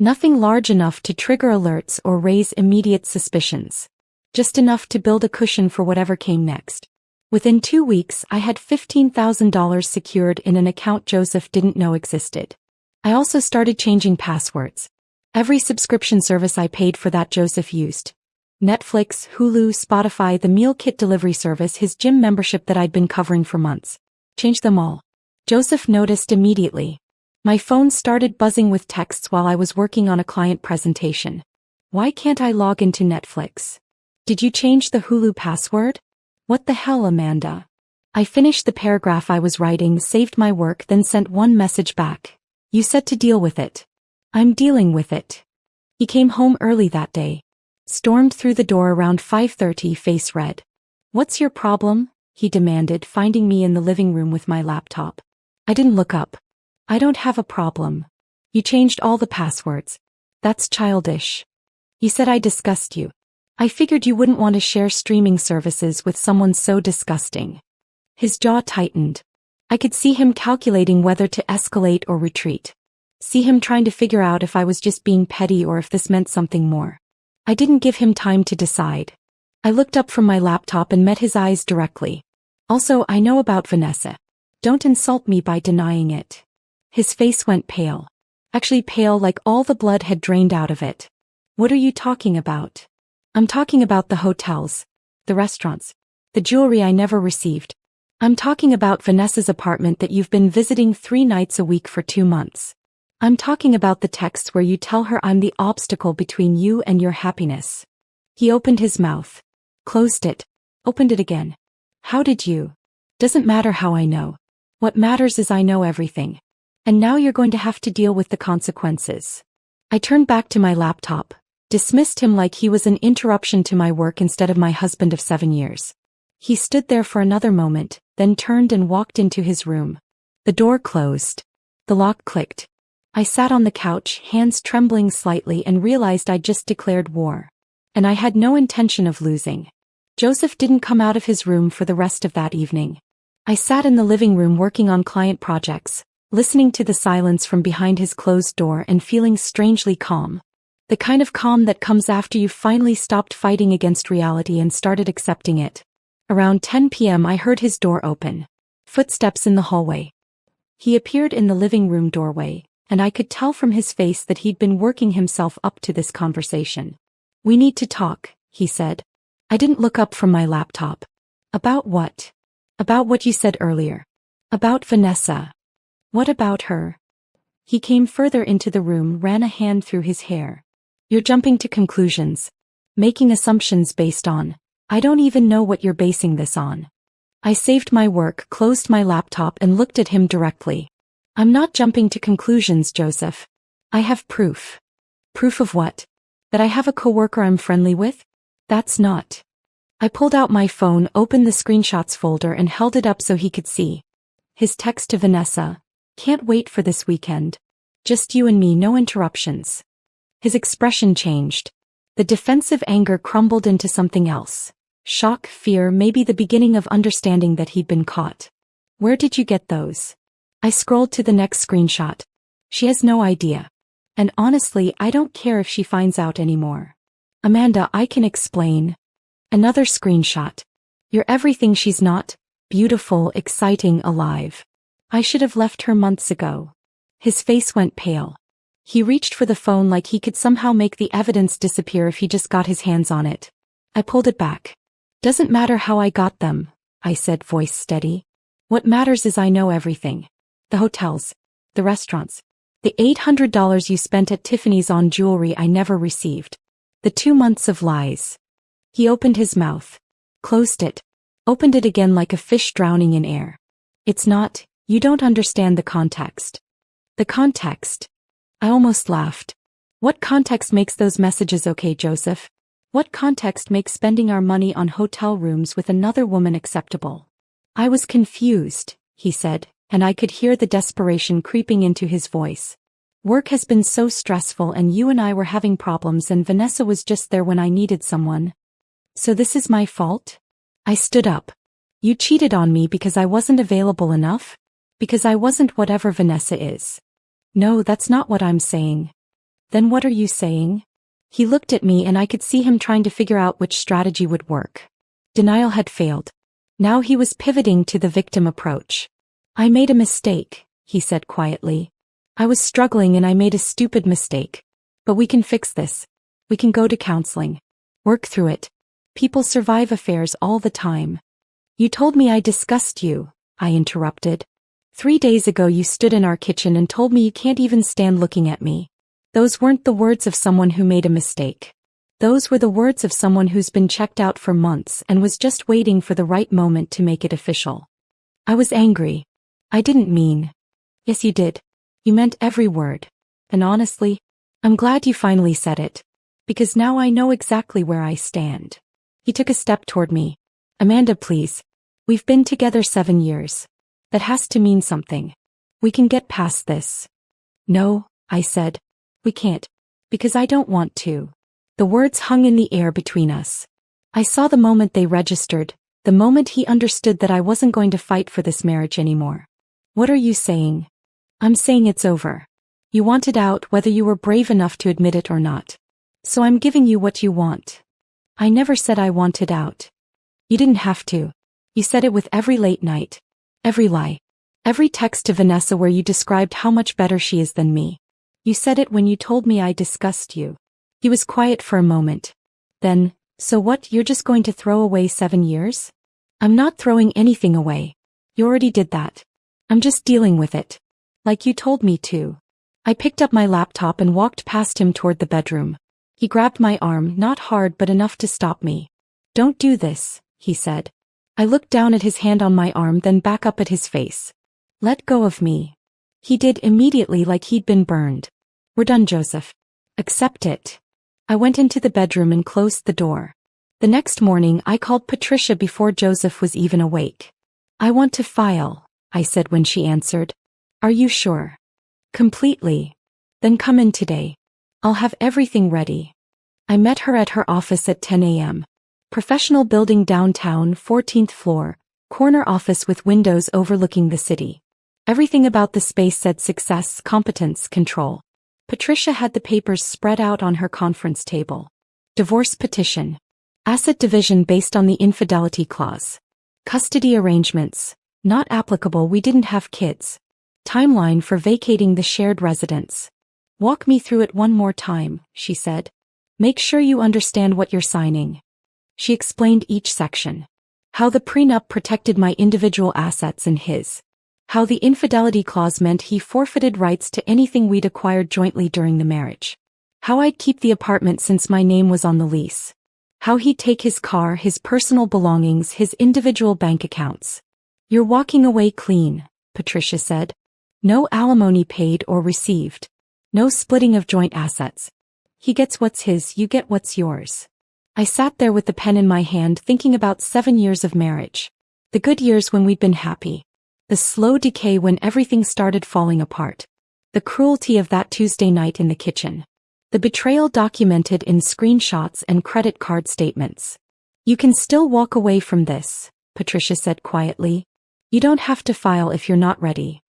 Nothing large enough to trigger alerts or raise immediate suspicions. Just enough to build a cushion for whatever came next. Within 2 weeks, I had $15,000 secured in an account Joseph didn't know existed. I also started changing passwords. Every subscription service I paid for that Joseph used. Netflix, Hulu, Spotify, the meal kit delivery service, his gym membership that I'd been covering for months. Changed them all. Joseph noticed immediately. My phone started buzzing with texts while I was working on a client presentation. Why can't I log into Netflix? Did you change the Hulu password? What the hell, Amanda? I finished the paragraph I was writing, saved my work, then sent one message back. You said to deal with it. I'm dealing with it. He came home early that day. Stormed through the door around 5:30, face red. What's your problem? He demanded, finding me in the living room with my laptop. I didn't look up. I don't have a problem. You changed all the passwords. That's childish. You said I disgust you. I figured you wouldn't want to share streaming services with someone so disgusting. His jaw tightened. I could see him calculating whether to escalate or retreat. See him trying to figure out if I was just being petty or if this meant something more. I didn't give him time to decide. I looked up from my laptop and met his eyes directly. Also, I know about Vanessa. Don't insult me by denying it. His face went pale. Actually pale, like all the blood had drained out of it. What are you talking about? I'm talking about the hotels, the restaurants, the jewelry I never received. I'm talking about Vanessa's apartment that you've been visiting 3 nights a week for 2 months. I'm talking about the texts where you tell her I'm the obstacle between you and your happiness. He opened his mouth. Closed it. Opened it again. How did you? Doesn't matter how I know. What matters is I know everything. And now you're going to have to deal with the consequences. I turned back to my laptop. Dismissed him like he was an interruption to my work instead of my husband of 7 years. He stood there for another moment, then turned and walked into his room. The door closed. The lock clicked. I sat on the couch, hands trembling slightly, and realized I'd just declared war. And I had no intention of losing. Joseph didn't come out of his room for the rest of that evening. I sat in the living room working on client projects, listening to the silence from behind his closed door and feeling strangely calm. The kind of calm that comes after you've finally stopped fighting against reality and started accepting it. Around 10 p.m. I heard his door open. Footsteps in the hallway. He appeared in the living room doorway, and I could tell from his face that he'd been working himself up to this conversation. We need to talk, he said. I didn't look up from my laptop. About what? About what you said earlier. About Vanessa. What about her? He came further into the room, ran a hand through his hair. You're jumping to conclusions. Making assumptions based on. I don't even know what you're basing this on. I saved my work, closed my laptop, and looked at him directly. I'm not jumping to conclusions, Joseph. I have proof. Proof of what? That I have a coworker I'm friendly with? That's not. I pulled out my phone, opened the screenshots folder, and held it up so he could see. His text to Vanessa. Can't wait for this weekend. Just you and me, no interruptions. His expression changed. The defensive anger crumbled into something else. Shock, fear, maybe the beginning of understanding that he'd been caught. Where did you get those? I scrolled to the next screenshot. She has no idea. And honestly, I don't care if she finds out anymore. Amanda, I can explain. Another screenshot. You're everything she's not. Beautiful, exciting, alive. I should have left her months ago. His face went pale. He reached for the phone like he could somehow make the evidence disappear if he just got his hands on it. I pulled it back. Doesn't matter how I got them, I said, voice steady. What matters is I know everything. The hotels. The restaurants. The $800 you spent at Tiffany's on jewelry I never received. The 2 months of lies. He opened his mouth. Closed it. Opened it again like a fish drowning in air. It's not, you don't understand the context. The context. I almost laughed. What context makes those messages okay, Joseph? What context makes spending our money on hotel rooms with another woman acceptable? I was confused, he said, and I could hear the desperation creeping into his voice. Work has been so stressful and you and I were having problems and Vanessa was just there when I needed someone. So this is my fault? I stood up. You cheated on me because I wasn't available enough? Because I wasn't whatever Vanessa is? No, that's not what I'm saying. Then what are you saying? He looked at me and I could see him trying to figure out which strategy would work. Denial had failed. Now he was pivoting to the victim approach. I made a mistake, he said quietly. I was struggling and I made a stupid mistake. But we can fix this. We can go to counseling. Work through it. People survive affairs all the time. You told me I disgust you, I interrupted. 3 days ago you stood in our kitchen and told me you can't even stand looking at me. Those weren't the words of someone who made a mistake. Those were the words of someone who's been checked out for months and was just waiting for the right moment to make it official. I was angry. I didn't mean. Yes, you did. You meant every word. And honestly, I'm glad you finally said it. Because now I know exactly where I stand. He took a step toward me. Amanda, please. We've been together 7 years. That has to mean something. We can get past this. No, I said. We can't. Because I don't want to. The words hung in the air between us. I saw the moment they registered, the moment he understood that I wasn't going to fight for this marriage anymore. What are you saying? I'm saying it's over. You wanted out whether you were brave enough to admit it or not. So I'm giving you what you want. I never said I wanted out. You didn't have to. You said it with every late night. Every lie. Every text to Vanessa where you described how much better she is than me. You said it when you told me I disgust you. He was quiet for a moment. Then, so what, you're just going to throw away 7 years? I'm not throwing anything away. You already did that. I'm just dealing with it. Like you told me to. I picked up my laptop and walked past him toward the bedroom. He grabbed my arm, not hard but enough to stop me. Don't do this, he said. I looked down at his hand on my arm, then back up at his face. Let go of me. He did immediately, like he'd been burned. We're done, Joseph. Accept it. I went into the bedroom and closed the door. The next morning I called Patricia before Joseph was even awake. I want to file, I said when she answered. Are you sure? Completely. Then come in today. I'll have everything ready. I met her at her office at 10 a.m. Professional building downtown, 14th floor, corner office with windows overlooking the city. Everything about the space said success, competence, control. Patricia had the papers spread out on her conference table. Divorce petition. Asset division based on the infidelity clause. Custody arrangements. Not applicable, we didn't have kids. Timeline for vacating the shared residence. Walk me through it one more time, she said. Make sure you understand what you're signing. She explained each section. How the prenup protected my individual assets and his. How the infidelity clause meant he forfeited rights to anything we'd acquired jointly during the marriage. How I'd keep the apartment since my name was on the lease. How he'd take his car, his personal belongings, his individual bank accounts. You're walking away clean, Patricia said. No alimony paid or received. No splitting of joint assets. He gets what's his, you get what's yours. I sat there with the pen in my hand thinking about 7 years of marriage. The good years when we'd been happy. The slow decay when everything started falling apart. The cruelty of that Tuesday night in the kitchen. The betrayal documented in screenshots and credit card statements. You can still walk away from this, Patricia said quietly. You don't have to file if you're not ready.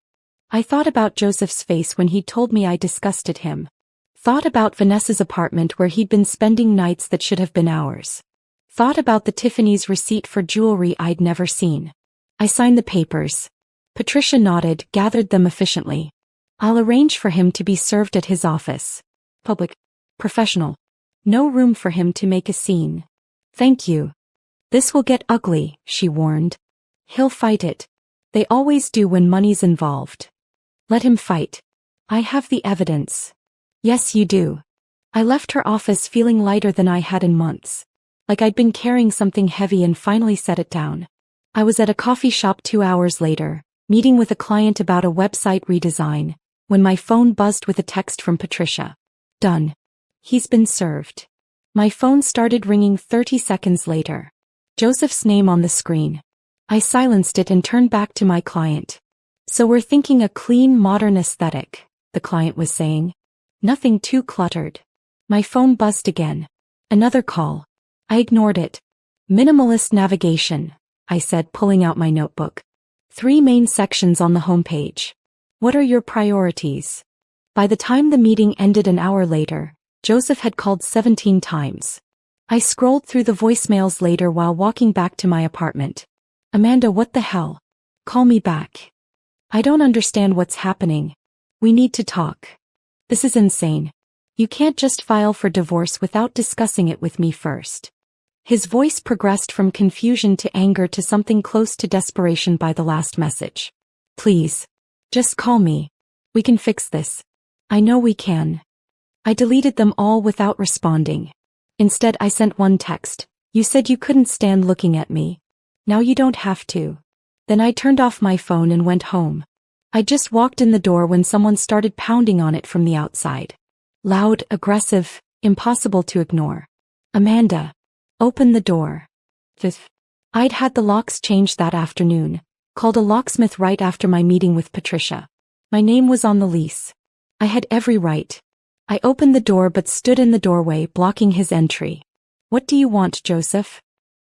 I thought about Joseph's face when he told me I disgusted him. Thought about Vanessa's apartment where he'd been spending nights that should have been hours. Thought about the Tiffany's receipt for jewelry I'd never seen. I signed the papers. Patricia nodded, gathered them efficiently. I'll arrange for him to be served at his office. Public. Professional. No room for him to make a scene. Thank you. This will get ugly, she warned. He'll fight it. They always do when money's involved. Let him fight. I have the evidence. Yes, you do. I left her office feeling lighter than I had in months. Like I'd been carrying something heavy and finally set it down. I was at a coffee shop 2 hours later, meeting with a client about a website redesign, when my phone buzzed with a text from Patricia. Done. He's been served. My phone started ringing 30 seconds later. Joseph's name on the screen. I silenced it and turned back to my client. So we're thinking a clean, modern aesthetic, the client was saying. Nothing too cluttered. My phone buzzed again. Another call. I ignored it. Minimalist navigation, I said, pulling out my notebook. 3 main sections on the homepage. What are your priorities? By the time the meeting ended an hour later, Joseph had called 17 times. I scrolled through the voicemails later while walking back to my apartment. Amanda, what the hell? Call me back. I don't understand what's happening. We need to talk. This is insane. You can't just file for divorce without discussing it with me first. His voice progressed from confusion to anger to something close to desperation by the last message. Please. Just call me. We can fix this. I know we can. I deleted them all without responding. Instead, I sent one text. You said you couldn't stand looking at me. Now you don't have to. Then I turned off my phone and went home. I just walked in the door when someone started pounding on it from the outside. Loud, aggressive, impossible to ignore. Amanda. Open the door. Fifth. I'd had the locks changed that afternoon. Called a locksmith right after my meeting with Patricia. My name was on the lease. I had every right. I opened the door but stood in the doorway blocking his entry. What do you want, Joseph?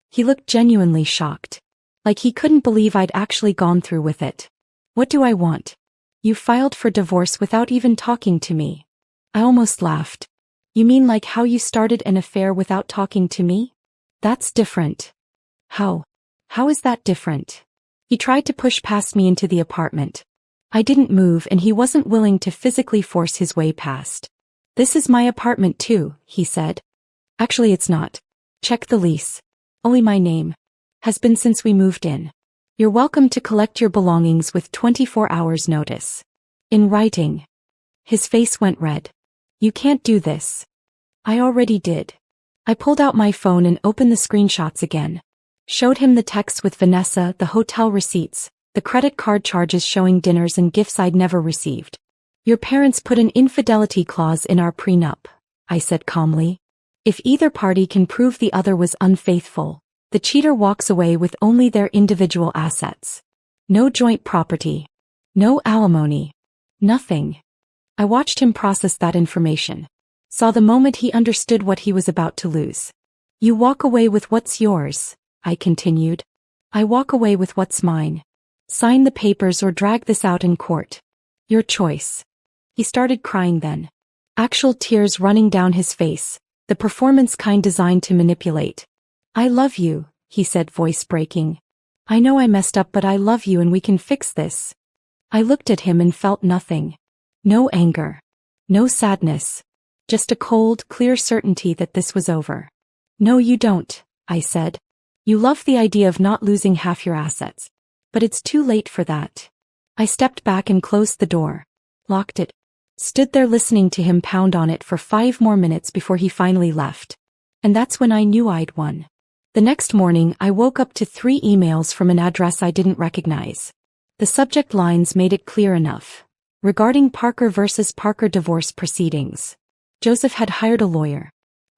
He looked genuinely shocked. Like he couldn't believe I'd actually gone through with it. What do I want? You filed for divorce without even talking to me. I almost laughed. You mean like how you started an affair without talking to me? That's different. How? How is that different? He tried to push past me into the apartment. I didn't move and he wasn't willing to physically force his way past. This is my apartment too, he said. Actually, it's not. Check the lease. Only my name. Has been since we moved in. You're welcome to collect your belongings with 24 hours notice. In writing. His face went red. You can't do this. I already did. I pulled out my phone and opened the screenshots again. Showed him the texts with Vanessa, the hotel receipts, the credit card charges showing dinners and gifts I'd never received. Your parents put an infidelity clause in our prenup, I said calmly. If either party can prove the other was unfaithful, the cheater walks away with only their individual assets. No joint property. No alimony. Nothing. I watched him process that information. Saw the moment he understood what he was about to lose. You walk away with what's yours, I continued. I walk away with what's mine. Sign the papers or drag this out in court. Your choice. He started crying then. Actual tears running down his face, the performance kind designed to manipulate. I love you, he said, voice breaking. I know I messed up, but I love you and we can fix this. I looked at him and felt nothing. No anger. No sadness. Just a cold, clear certainty that this was over. No, you don't, I said. You love the idea of not losing half your assets. But it's too late for that. I stepped back and closed the door. Locked it. Stood there listening to him pound on it for 5 more minutes before he finally left. And that's when I knew I'd won. The next morning I woke up to 3 emails from an address I didn't recognize. The subject lines made it clear enough. Regarding Parker versus Parker divorce proceedings. Joseph had hired a lawyer.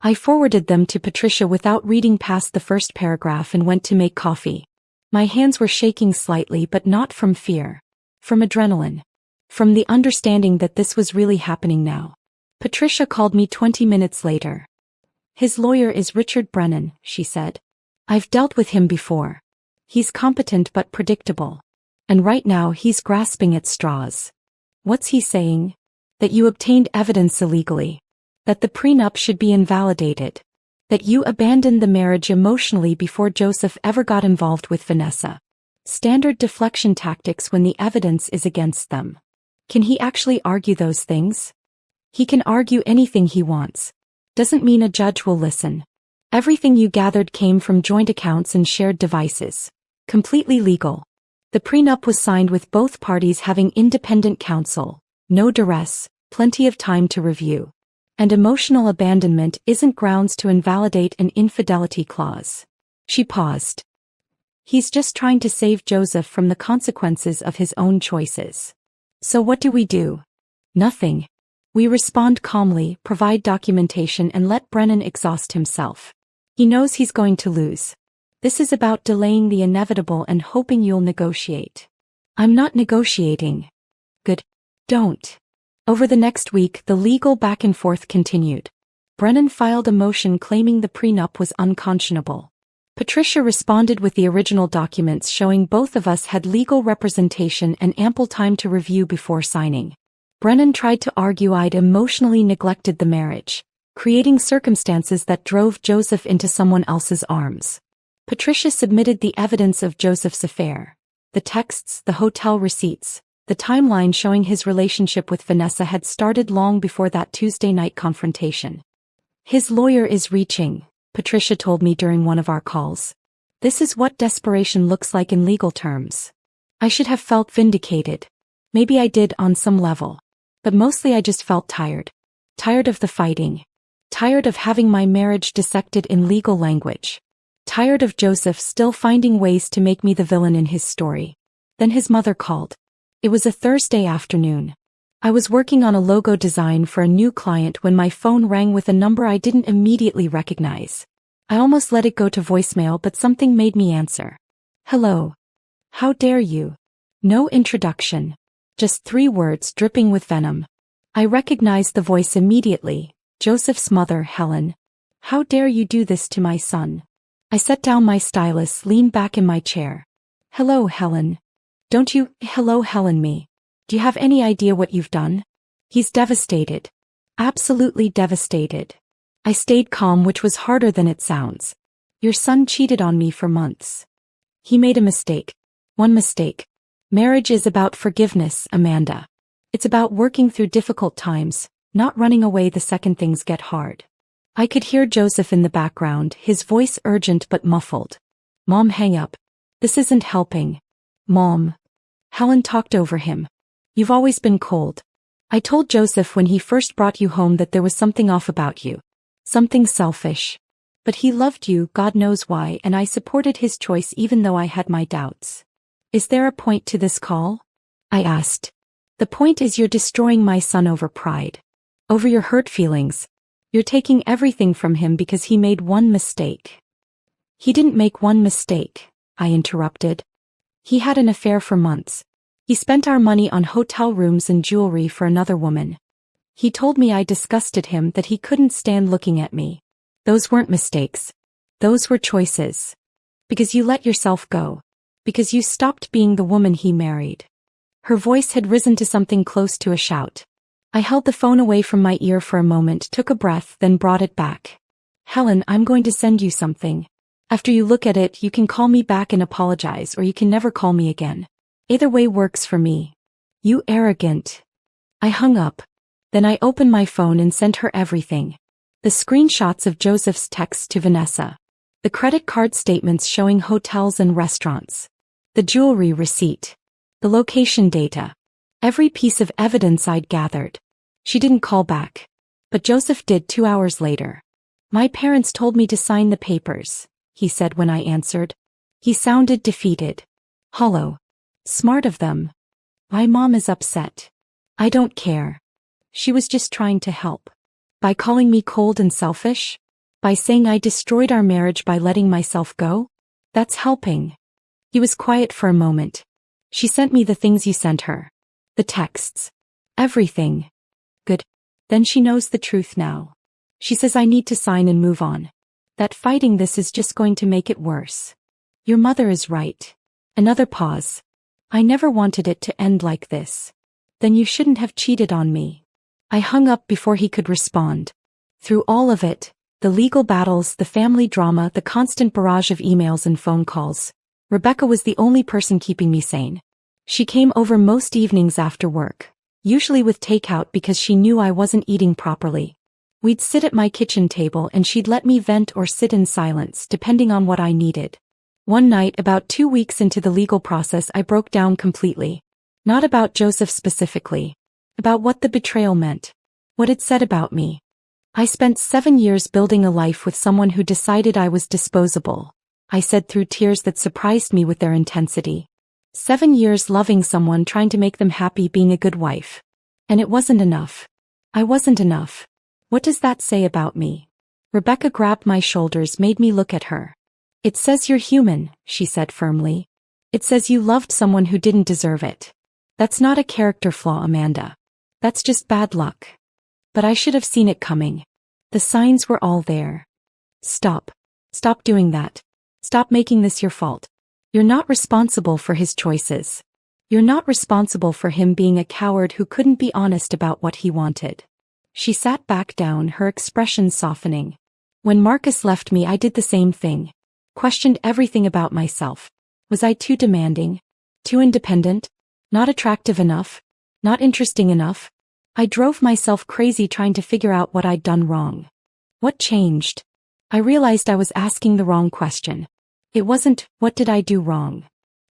I forwarded them to Patricia without reading past the first paragraph and went to make coffee. My hands were shaking slightly, but not from fear. From adrenaline. From the understanding that this was really happening now. Patricia called me 20 minutes later. His lawyer is Richard Brennan, she said. I've dealt with him before. He's competent but predictable. And right now he's grasping at straws. What's he saying? That you obtained evidence illegally. That the prenup should be invalidated. That you abandoned the marriage emotionally before Joseph ever got involved with Vanessa. Standard deflection tactics when the evidence is against them. Can he actually argue those things? He can argue anything he wants. Doesn't mean a judge will listen. Everything you gathered came from joint accounts and shared devices. Completely legal. The prenup was signed with both parties having independent counsel, no duress, plenty of time to review. And emotional abandonment isn't grounds to invalidate an infidelity clause. She paused. He's just trying to save Joseph from the consequences of his own choices. So what do we do? Nothing. We respond calmly, provide documentation, and let Brennan exhaust himself. He knows he's going to lose. This is about delaying the inevitable and hoping you'll negotiate. I'm not negotiating. Good. Don't. Over the next week, the legal back and forth continued. Brennan filed a motion claiming the prenup was unconscionable. Patricia responded with the original documents showing both of us had legal representation and ample time to review before signing. Brennan tried to argue I'd emotionally neglected the marriage, creating circumstances that drove Joseph into someone else's arms. Patricia submitted the evidence of Joseph's affair. The texts, the hotel receipts, the timeline showing his relationship with Vanessa had started long before that Tuesday night confrontation. His lawyer is reaching, Patricia told me during one of our calls. This is what desperation looks like in legal terms. I should have felt vindicated. Maybe I did on some level. But mostly I just felt tired. Tired of the fighting. Tired of having my marriage dissected in legal language. Tired of Joseph still finding ways to make me the villain in his story. Then his mother called. It was a Thursday afternoon. I was working on a logo design for a new client when my phone rang with a number I didn't immediately recognize. I almost let it go to voicemail, but something made me answer. Hello. How dare you? No introduction. Just 3 words dripping with venom. I recognized the voice immediately. Joseph's mother, Helen. How dare you do this to my son? I set down my stylus, leaned back in my chair. Hello, Helen. Don't you hello, Helen me. Do you have any idea what you've done? He's devastated. Absolutely devastated. I stayed calm, which was harder than it sounds. Your son cheated on me for months. He made a mistake. One mistake. Marriage is about forgiveness, Amanda. It's about working through difficult times, not running away the second things get hard. I could hear Joseph in the background, his voice urgent but muffled. Mom, hang up. This isn't helping. Mom. Helen talked over him. You've always been cold. I told Joseph when he first brought you home that there was something off about you. Something selfish. But he loved you, God knows why, and I supported his choice even though I had my doubts. Is there a point to this call? I asked. The point is you're destroying my son over pride. Over your hurt feelings. You're taking everything from him because he made one mistake. He didn't make one mistake, I interrupted. He had an affair for months. He spent our money on hotel rooms and jewelry for another woman. He told me I disgusted him, that he couldn't stand looking at me. Those weren't mistakes. Those were choices. Because you let yourself go. Because you stopped being the woman he married. Her voice had risen to something close to a shout. I held the phone away from my ear for a moment, took a breath, then brought it back. Helen, I'm going to send you something. After you look at it, you can call me back and apologize, or you can never call me again. Either way works for me. You arrogant. I hung up. Then I opened my phone and sent her everything. The screenshots of Joseph's texts to Vanessa. The credit card statements showing hotels and restaurants. The jewelry receipt. The location data. Every piece of evidence I'd gathered. She didn't call back. But Joseph did 2 hours later. My parents told me to sign the papers, he said when I answered. He sounded defeated. Hollow. Smart of them. My mom is upset. I don't care. She was just trying to help. By calling me cold and selfish? By saying I destroyed our marriage by letting myself go? That's helping. He was quiet for a moment. She sent me the things you sent her. The texts. Everything. Good. Then she knows the truth now. She says I need to sign and move on. That fighting this is just going to make it worse. Your mother is right. Another pause. I never wanted it to end like this. Then you shouldn't have cheated on me. I hung up before he could respond. Through all of it, the legal battles, the family drama, the constant barrage of emails and phone calls, Rebecca was the only person keeping me sane. She came over most evenings after work. usually with takeout because she knew I wasn't eating properly. We'd sit at my kitchen table and she'd let me vent or sit in silence depending on what I needed. One night, about 2 weeks into the legal process, I broke down completely. Not about Joseph specifically. About what the betrayal meant. What it said about me. I spent 7 years building a life with someone who decided I was disposable, I said through tears that surprised me with their intensity. 7 years loving someone, trying to make them happy, being a good wife. And it wasn't enough. I wasn't enough. What does that say about me? Rebecca grabbed my shoulders, made me look at her. It says you're human, she said firmly. It says you loved someone who didn't deserve it. That's not a character flaw, Amanda. That's just bad luck. But I should have seen it coming. The signs were all there. Stop. Stop doing that. Stop making this your fault. You're not responsible for his choices. You're not responsible for him being a coward who couldn't be honest about what he wanted. She sat back down, her expression softening. When Marcus left me, I did the same thing. Questioned everything about myself. Was I too demanding? Too independent? Not attractive enough? Not interesting enough? I drove myself crazy trying to figure out what I'd done wrong. What changed? I realized I was asking the wrong question. It wasn't, what did I do wrong?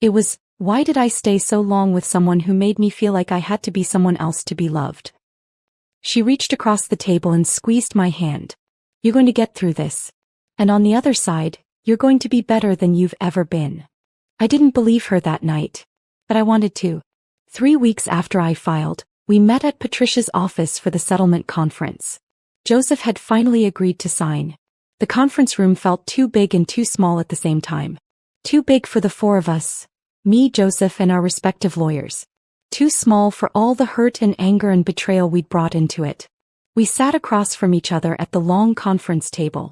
It was, why did I stay so long with someone who made me feel like I had to be someone else to be loved? She reached across the table and squeezed my hand. You're going to get through this. And on the other side, you're going to be better than you've ever been. I didn't believe her that night. But I wanted to. 3 weeks after I filed, we met at Patricia's office for the settlement conference. Joseph had finally agreed to sign. The conference room felt too big and too small at the same time. Too big for the 4 of us. Me, Joseph, and our respective lawyers. Too small for all the hurt and anger and betrayal we'd brought into it. We sat across from each other at the long conference table.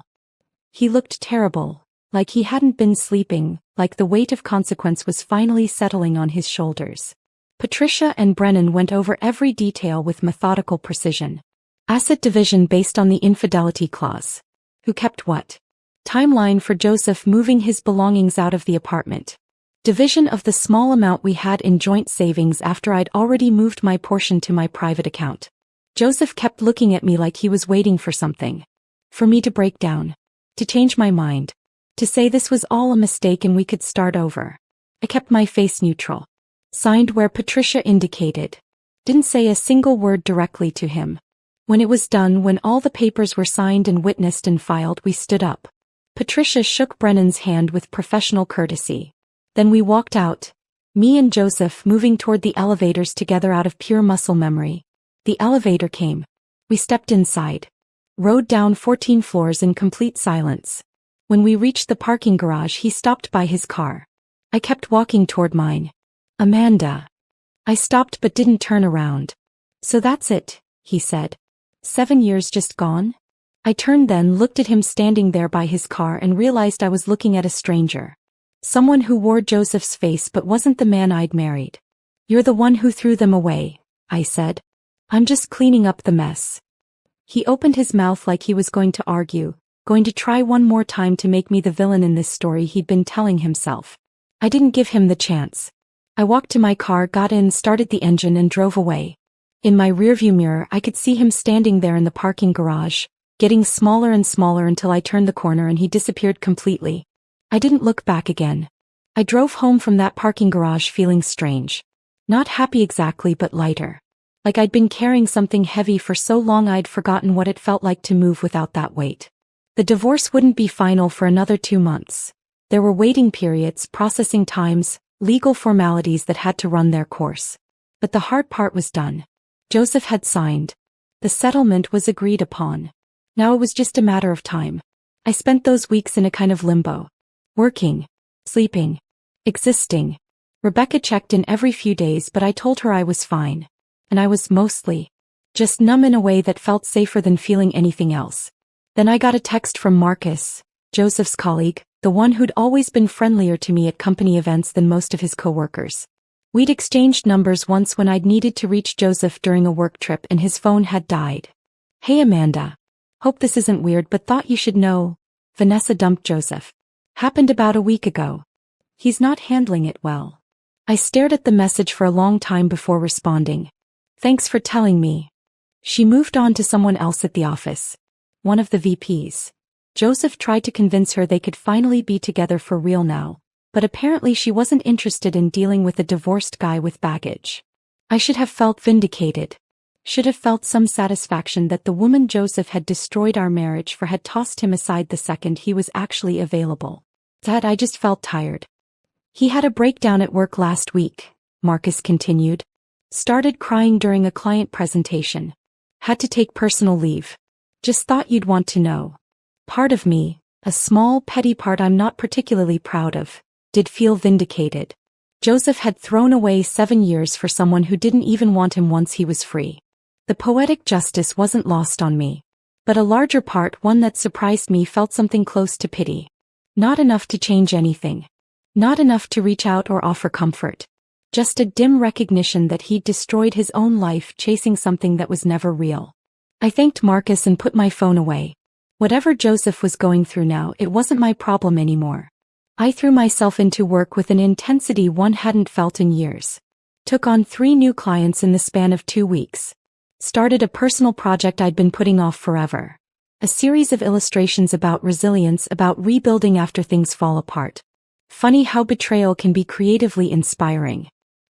He looked terrible, like he hadn't been sleeping, like the weight of consequence was finally settling on his shoulders. Patricia and Brennan went over every detail with methodical precision. Asset division based on the infidelity clause. Who kept what? Timeline for Joseph moving his belongings out of the apartment. Division of the small amount we had in joint savings after I'd already moved my portion to my private account. Joseph kept looking at me like he was waiting for something. For me to break down. To change my mind. To say this was all a mistake and we could start over. I kept my face neutral. Signed where Patricia indicated. Didn't say a single word directly to him. When it was done, when all the papers were signed and witnessed and filed, we stood up. Patricia shook Brennan's hand with professional courtesy. Then we walked out. Me and Joseph moving toward the elevators together out of pure muscle memory. The elevator came. We stepped inside. Rode down 14 floors in complete silence. When we reached the parking garage, he stopped by his car. I kept walking toward mine. Amanda. I stopped but didn't turn around. So that's it, he said. 7 years just gone? I turned then, looked at him standing there by his car and realized I was looking at a stranger. Someone who wore Joseph's face but wasn't the man I'd married. You're the one who threw them away, I said. I'm just cleaning up the mess. He opened his mouth like he was going to argue, going to try one more time to make me the villain in this story he'd been telling himself. I didn't give him the chance. I walked to my car, got in, started the engine and drove away. In my rearview mirror I could see him standing there in the parking garage, getting smaller and smaller until I turned the corner and he disappeared completely. I didn't look back again. I drove home from that parking garage feeling strange. Not happy exactly, but lighter. Like I'd been carrying something heavy for so long I'd forgotten what it felt like to move without that weight. The divorce wouldn't be final for another 2 months. There were waiting periods, processing times, legal formalities that had to run their course. But the hard part was done. Joseph had signed. The settlement was agreed upon. Now it was just a matter of time. I spent those weeks in a kind of limbo. Working. Sleeping. Existing. Rebecca checked in every few days, but I told her I was fine. And I was mostly just numb in a way that felt safer than feeling anything else. Then I got a text from Marcus, Joseph's colleague, the one who'd always been friendlier to me at company events than most of his co-workers. We'd exchanged numbers once when I'd needed to reach Joseph during a work trip and his phone had died. Hey Amanda. Hope this isn't weird but thought you should know. Vanessa dumped Joseph. Happened about a week ago. He's not handling it well. I stared at the message for a long time before responding. Thanks for telling me. She moved on to someone else at the office. One of the VPs. Joseph tried to convince her they could finally be together for real now, but apparently she wasn't interested in dealing with a divorced guy with baggage. I should have felt vindicated. Should have felt some satisfaction that the woman Joseph had destroyed our marriage for had tossed him aside the second he was actually available. That I just felt tired. He had a breakdown at work last week, Marcus continued. Started crying during a client presentation. Had to take personal leave. Just thought you'd want to know. Part of me, a small petty part I'm not particularly proud of, did feel vindicated. Joseph had thrown away 7 years for someone who didn't even want him once he was free. The poetic justice wasn't lost on me. But a larger part, one that surprised me, felt something close to pity. Not enough to change anything. Not enough to reach out or offer comfort. Just a dim recognition that he'd destroyed his own life chasing something that was never real. I thanked Marcus and put my phone away. Whatever Joseph was going through now, it wasn't my problem anymore. I threw myself into work with an intensity one hadn't felt in years. Took on 3 new clients in the span of 2 weeks. Started a personal project I'd been putting off forever. A series of illustrations about resilience, about rebuilding after things fall apart. Funny how betrayal can be creatively inspiring.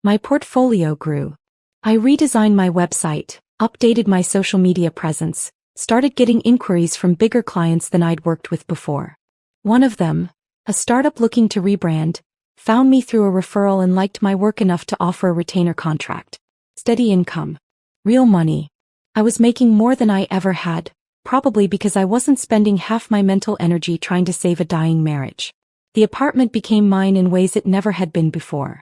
My portfolio grew. I redesigned my website, updated my social media presence, started getting inquiries from bigger clients than I'd worked with before. One of them, a startup looking to rebrand, found me through a referral and liked my work enough to offer a retainer contract. Steady income. Real money. I was making more than I ever had, probably because I wasn't spending half my mental energy trying to save a dying marriage. The apartment became mine in ways it never had been before.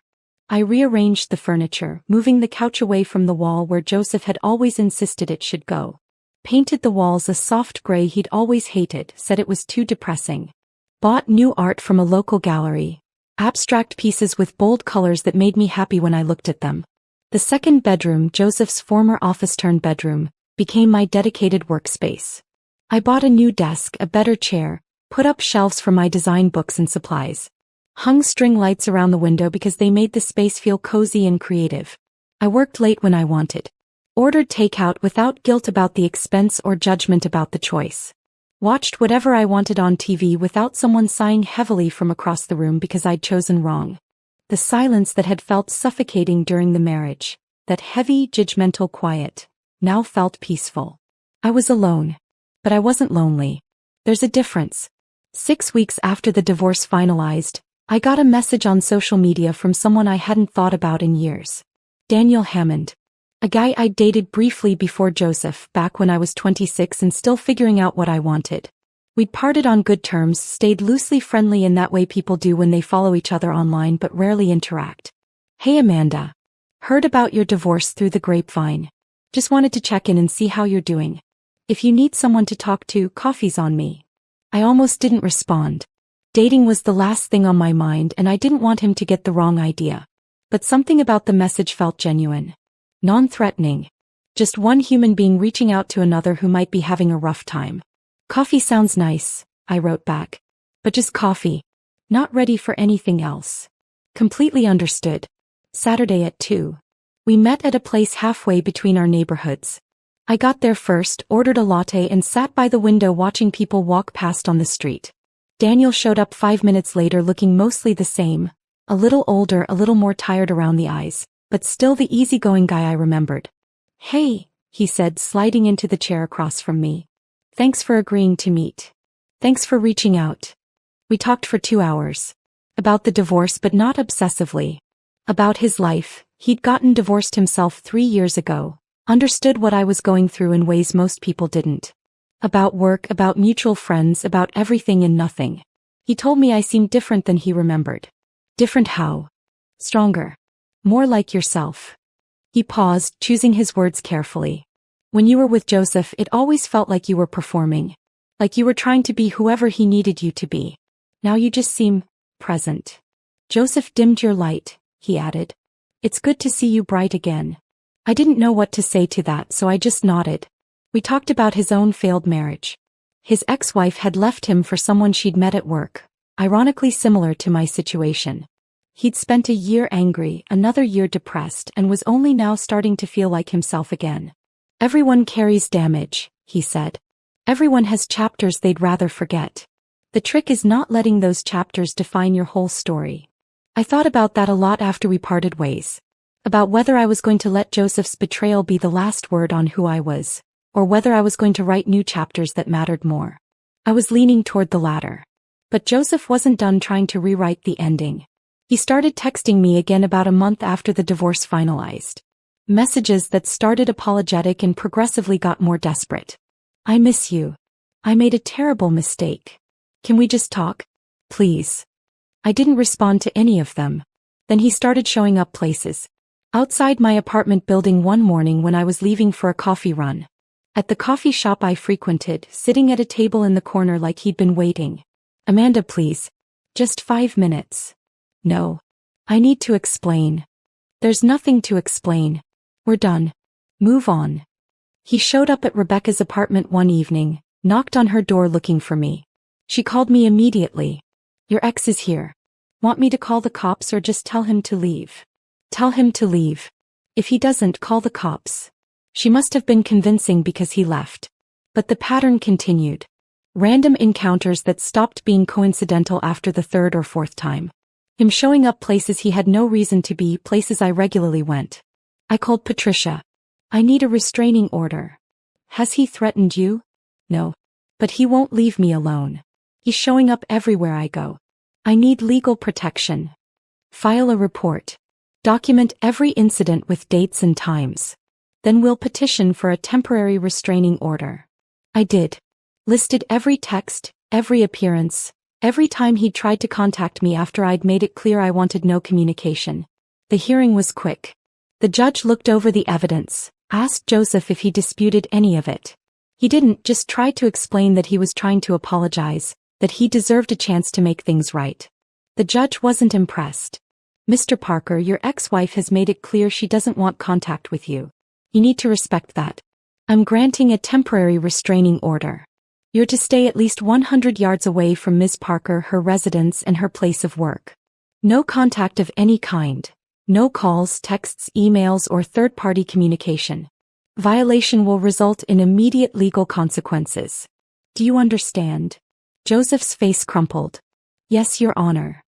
I rearranged the furniture, moving the couch away from the wall where Joseph had always insisted it should go. Painted the walls a soft gray he'd always hated, said it was too depressing. Bought new art from a local gallery. Abstract pieces with bold colors that made me happy when I looked at them. The second bedroom, Joseph's former office-turned-bedroom, became my dedicated workspace. I bought a new desk, a better chair, put up shelves for my design books and supplies. Hung string lights around the window because they made the space feel cozy and creative. I worked late when I wanted. Ordered takeout without guilt about the expense or judgment about the choice. Watched whatever I wanted on TV without someone sighing heavily from across the room because I'd chosen wrong. The silence that had felt suffocating during the marriage, that heavy, judgmental quiet, now felt peaceful. I was alone. But I wasn't lonely. There's a difference. 6 weeks after the divorce finalized, I got a message on social media from someone I hadn't thought about in years. Daniel Hammond. A guy I'd dated briefly before Joseph, back when I was 26 and still figuring out what I wanted. We'd parted on good terms, stayed loosely friendly in that way people do when they follow each other online but rarely interact. Hey Amanda. Heard about your divorce through the grapevine. Just wanted to check in and see how you're doing. If you need someone to talk to, coffee's on me. I almost didn't respond. Dating was the last thing on my mind and I didn't want him to get the wrong idea. But something about the message felt genuine. Non-threatening. Just one human being reaching out to another who might be having a rough time. Coffee sounds nice, I wrote back. But just coffee. Not ready for anything else. Completely understood. Saturday at 2. We met at a place halfway between our neighborhoods. I got there first, ordered a latte and sat by the window watching people walk past on the street. Daniel showed up 5 minutes later looking mostly the same, a little older, a little more tired around the eyes, but still the easygoing guy I remembered. Hey, he said, sliding into the chair across from me. Thanks for agreeing to meet. Thanks for reaching out. We talked for 2 hours. About the divorce but not obsessively. About his life. He'd gotten divorced himself 3 years ago. Understood what I was going through in ways most people didn't. About work, about mutual friends, about everything and nothing. He told me I seemed different than he remembered. Different how? Stronger. More like yourself. He paused, choosing his words carefully. When you were with Joseph, it always felt like you were performing. Like you were trying to be whoever he needed you to be. Now you just seem present. Joseph dimmed your light, he added. It's good to see you bright again. I didn't know what to say to that, so I just nodded. We talked about his own failed marriage. His ex-wife had left him for someone she'd met at work, ironically similar to my situation. He'd spent a year angry, another year depressed, and was only now starting to feel like himself again. Everyone carries damage, he said. Everyone has chapters they'd rather forget. The trick is not letting those chapters define your whole story. I thought about that a lot after we parted ways. About whether I was going to let Joseph's betrayal be the last word on who I was, or whether I was going to write new chapters that mattered more. I was leaning toward the latter. But Joseph wasn't done trying to rewrite the ending. He started texting me again about a month after the divorce finalized. Messages that started apologetic and progressively got more desperate. I miss you. I made a terrible mistake. Can we just talk? Please. I didn't respond to any of them. Then he started showing up places. Outside my apartment building one morning when I was leaving for a coffee run. At the coffee shop I frequented, sitting at a table in the corner like he'd been waiting. Amanda, please. Just 5 minutes. No. I need to explain. There's nothing to explain. We're done. Move on. He showed up at Rebecca's apartment one evening, knocked on her door looking for me. She called me immediately. Your ex is here. Want me to call the cops or just tell him to leave? Tell him to leave. If he doesn't, call the cops. She must have been convincing because he left. But the pattern continued. Random encounters that stopped being coincidental after the third or fourth time. Him showing up places he had no reason to be, places I regularly went. I called Patricia. I need a restraining order. Has he threatened you? No. But he won't leave me alone. He's showing up everywhere I go. I need legal protection. File a report. Document every incident with dates and times. Then we'll petition for a temporary restraining order. I did. Listed every text, every appearance, every time he'd tried to contact me after I'd made it clear I wanted no communication. The hearing was quick. The judge looked over the evidence, asked Joseph if he disputed any of it. He didn't, just tried to explain that he was trying to apologize, that he deserved a chance to make things right. The judge wasn't impressed. Mr. Parker, your ex-wife has made it clear she doesn't want contact with you. You need to respect that. I'm granting a temporary restraining order. You're to stay at least 100 yards away from Ms. Parker, her residence, and her place of work. No contact of any kind. No calls, texts, emails, or third-party communication. Violation will result in immediate legal consequences. Do you understand? Joseph's face crumpled. Yes, Your Honor.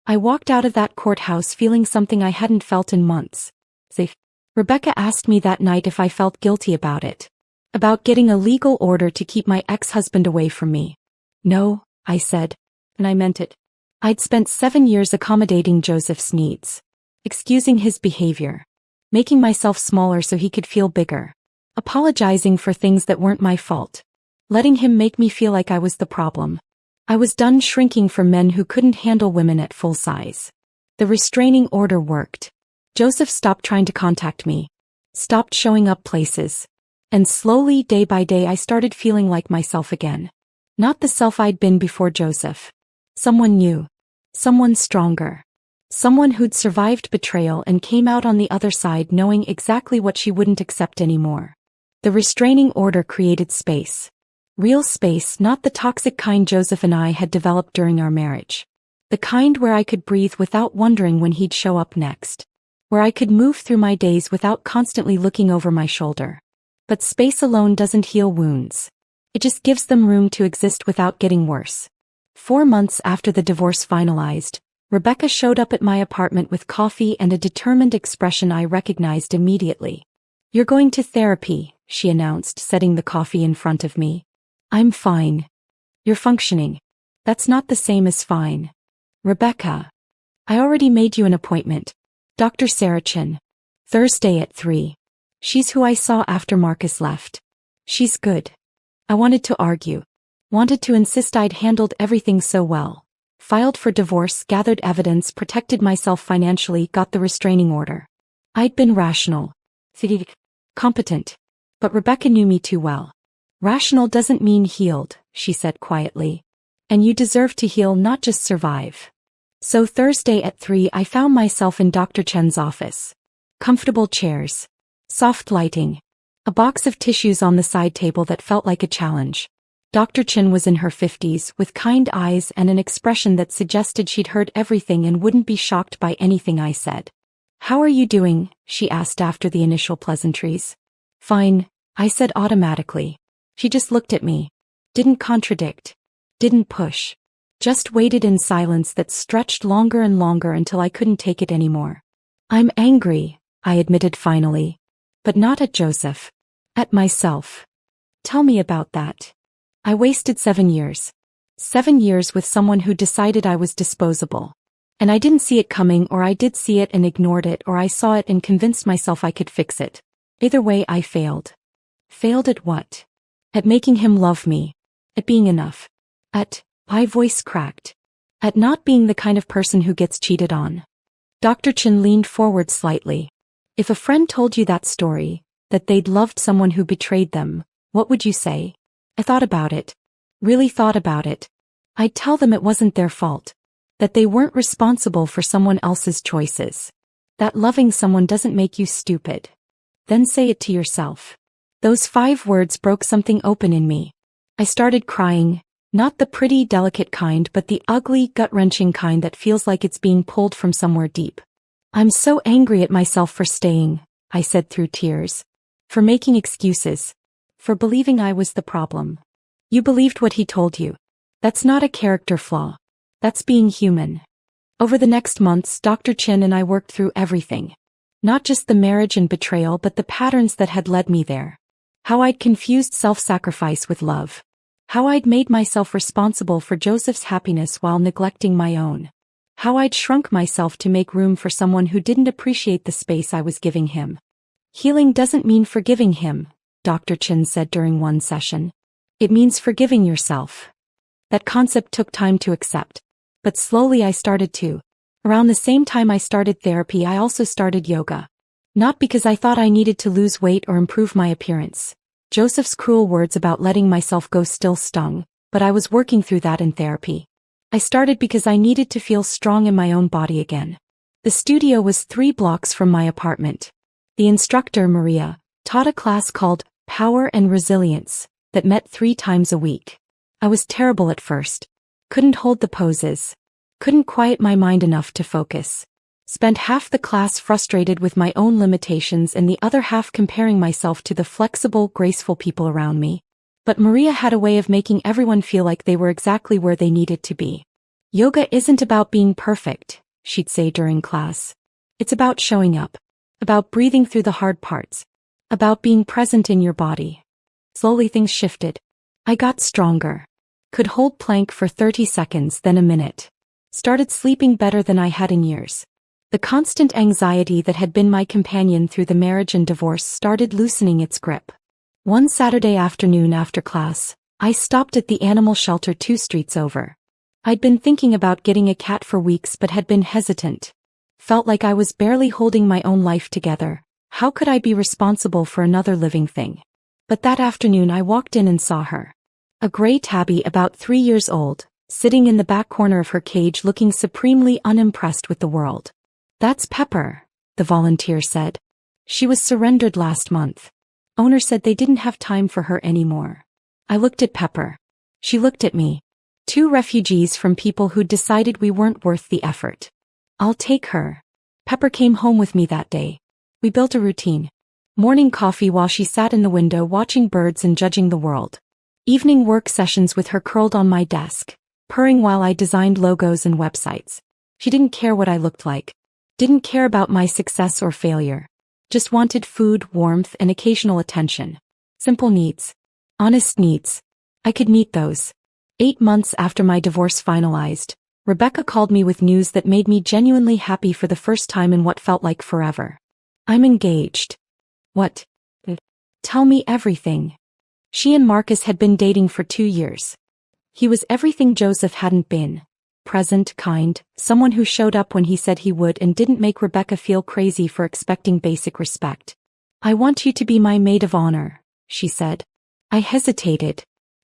I walked out of that courthouse feeling something I hadn't felt in months. Safe. Rebecca asked me that night if I felt guilty about it. About getting a legal order to keep my ex-husband away from me. No, I said. And I meant it. I'd spent 7 years accommodating Joseph's needs. Excusing his behavior. Making myself smaller so he could feel bigger. Apologizing for things that weren't my fault. Letting him make me feel like I was the problem. I was done shrinking for men who couldn't handle women at full size. The restraining order worked. Joseph stopped trying to contact me. Stopped showing up places. And slowly, day by day, I started feeling like myself again. Not the self I'd been before Joseph. Someone new. Someone stronger. Someone who'd survived betrayal and came out on the other side knowing exactly what she wouldn't accept anymore. The restraining order created space. Real space, not the toxic kind Joseph and I had developed during our marriage. The kind where I could breathe without wondering when he'd show up next. Where I could move through my days without constantly looking over my shoulder. But space alone doesn't heal wounds. It just gives them room to exist without getting worse. 4 months after the divorce finalized, Rebecca showed up at my apartment with coffee and a determined expression I recognized immediately. You're going to therapy, she announced, setting the coffee in front of me. I'm fine. You're functioning. That's not the same as fine. Rebecca. I already made you an appointment. Dr. Sarachin. Thursday at 3. She's who I saw after Marcus left. She's good. I wanted to argue. Wanted to insist I'd handled everything so well. Filed for divorce, gathered evidence, protected myself financially, got the restraining order. I'd been rational. Competent. But Rebecca knew me too well. Rational doesn't mean healed, she said quietly. And you deserve to heal, not just survive. So Thursday at 3 I found myself in Dr. Chen's office. Comfortable chairs. Soft lighting. A box of tissues on the side table that felt like a challenge. Dr. Chin was in her 50s, with kind eyes and an expression that suggested she'd heard everything and wouldn't be shocked by anything I said. "How are you doing?" she asked after the initial pleasantries. "Fine," I said automatically. She just looked at me. Didn't contradict. Didn't push. Just waited in silence that stretched longer and longer until I couldn't take it anymore. "I'm angry," I admitted finally. "But not at Joseph. At myself." "Tell me about that." "I wasted 7 years. 7 years with someone who decided I was disposable. And I didn't see it coming, or I did see it and ignored it, or I saw it and convinced myself I could fix it. Either way, I failed." "Failed at what?" "At making him love me. At being enough. My voice cracked. At not being the kind of person who gets cheated on." Dr. Chin leaned forward slightly. "If a friend told you that story, that they'd loved someone who betrayed them, what would you say?" I thought about it. Really thought about it. I'd tell them it wasn't their fault. That they weren't responsible for someone else's choices. That loving someone doesn't make you stupid. Then say it to yourself. Those 5 words broke something open in me. I started crying. Not the pretty, delicate kind, but the ugly, gut-wrenching kind that feels like it's being pulled from somewhere deep. "I'm so angry at myself for staying," I said through tears. "For making excuses. For believing I was the problem." "You believed what he told you. That's not a character flaw. That's being human." Over the next months, Dr. Chin and I worked through everything. Not just the marriage and betrayal, but the patterns that had led me there. How I'd confused self-sacrifice with love. How I'd made myself responsible for Joseph's happiness while neglecting my own. How I'd shrunk myself to make room for someone who didn't appreciate the space I was giving him. "Healing doesn't mean forgiving him," Dr. Chin said during one session. "It means forgiving yourself." That concept took time to accept. But slowly I started to. Around the same time I started therapy, I also started yoga. Not because I thought I needed to lose weight or improve my appearance. Joseph's cruel words about letting myself go still stung, but I was working through that in therapy. I started because I needed to feel strong in my own body again. The studio was 3 blocks from my apartment. The instructor, Maria, taught a class called Power and Resilience that met 3 times a week. I was terrible at first. Couldn't hold the poses. Couldn't quiet my mind enough to focus. Spent half the class frustrated with my own limitations and the other half comparing myself to the flexible, graceful people around me. But Maria had a way of making everyone feel like they were exactly where they needed to be. "Yoga isn't about being perfect," she'd say during class. "It's about showing up. About breathing through the hard parts. About being present in your body." Slowly things shifted. I got stronger. Could hold plank for 30 seconds, then a minute. Started sleeping better than I had in years. The constant anxiety that had been my companion through the marriage and divorce started loosening its grip. One Saturday afternoon after class, I stopped at the animal shelter 2 streets over. I'd been thinking about getting a cat for weeks but had been hesitant. Felt like I was barely holding my own life together. How could I be responsible for another living thing? But that afternoon I walked in and saw her. A gray tabby about 3 years old, sitting in the back corner of her cage looking supremely unimpressed with the world. "That's Pepper," the volunteer said. "She was surrendered last month. Owner said they didn't have time for her anymore." I looked at Pepper. She looked at me. 2 refugees from people who'd decided we weren't worth the effort. "I'll take her." Pepper came home with me that day. We built a routine. Morning coffee while she sat in the window watching birds and judging the world. Evening work sessions with her curled on my desk, purring while I designed logos and websites. She didn't care what I looked like. Didn't care about my success or failure. Just wanted food, warmth, and occasional attention. Simple needs. Honest needs. I could meet those. 8 months after my divorce finalized, Rebecca called me with news that made me genuinely happy for the first time in what felt like forever. "I'm engaged." "What?" "Tell me everything." She and Marcus had been dating for 2 years. He was everything Joseph hadn't been. Present, kind, someone who showed up when he said he would and didn't make Rebecca feel crazy for expecting basic respect. "I want you to be my maid of honor," she said. I hesitated.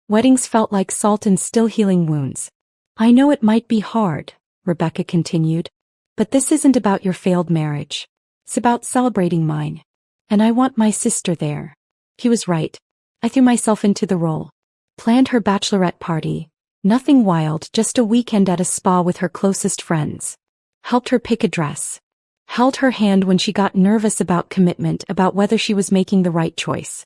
Weddings felt like salt in still healing wounds. "I know it might be hard," Rebecca continued, "but this isn't about your failed marriage. It's about celebrating mine. And I want my sister there." He was right. I threw myself into the role. Planned her bachelorette party. Nothing wild, just a weekend at a spa with her closest friends. Helped her pick a dress. Held her hand when she got nervous about commitment, about whether she was making the right choice.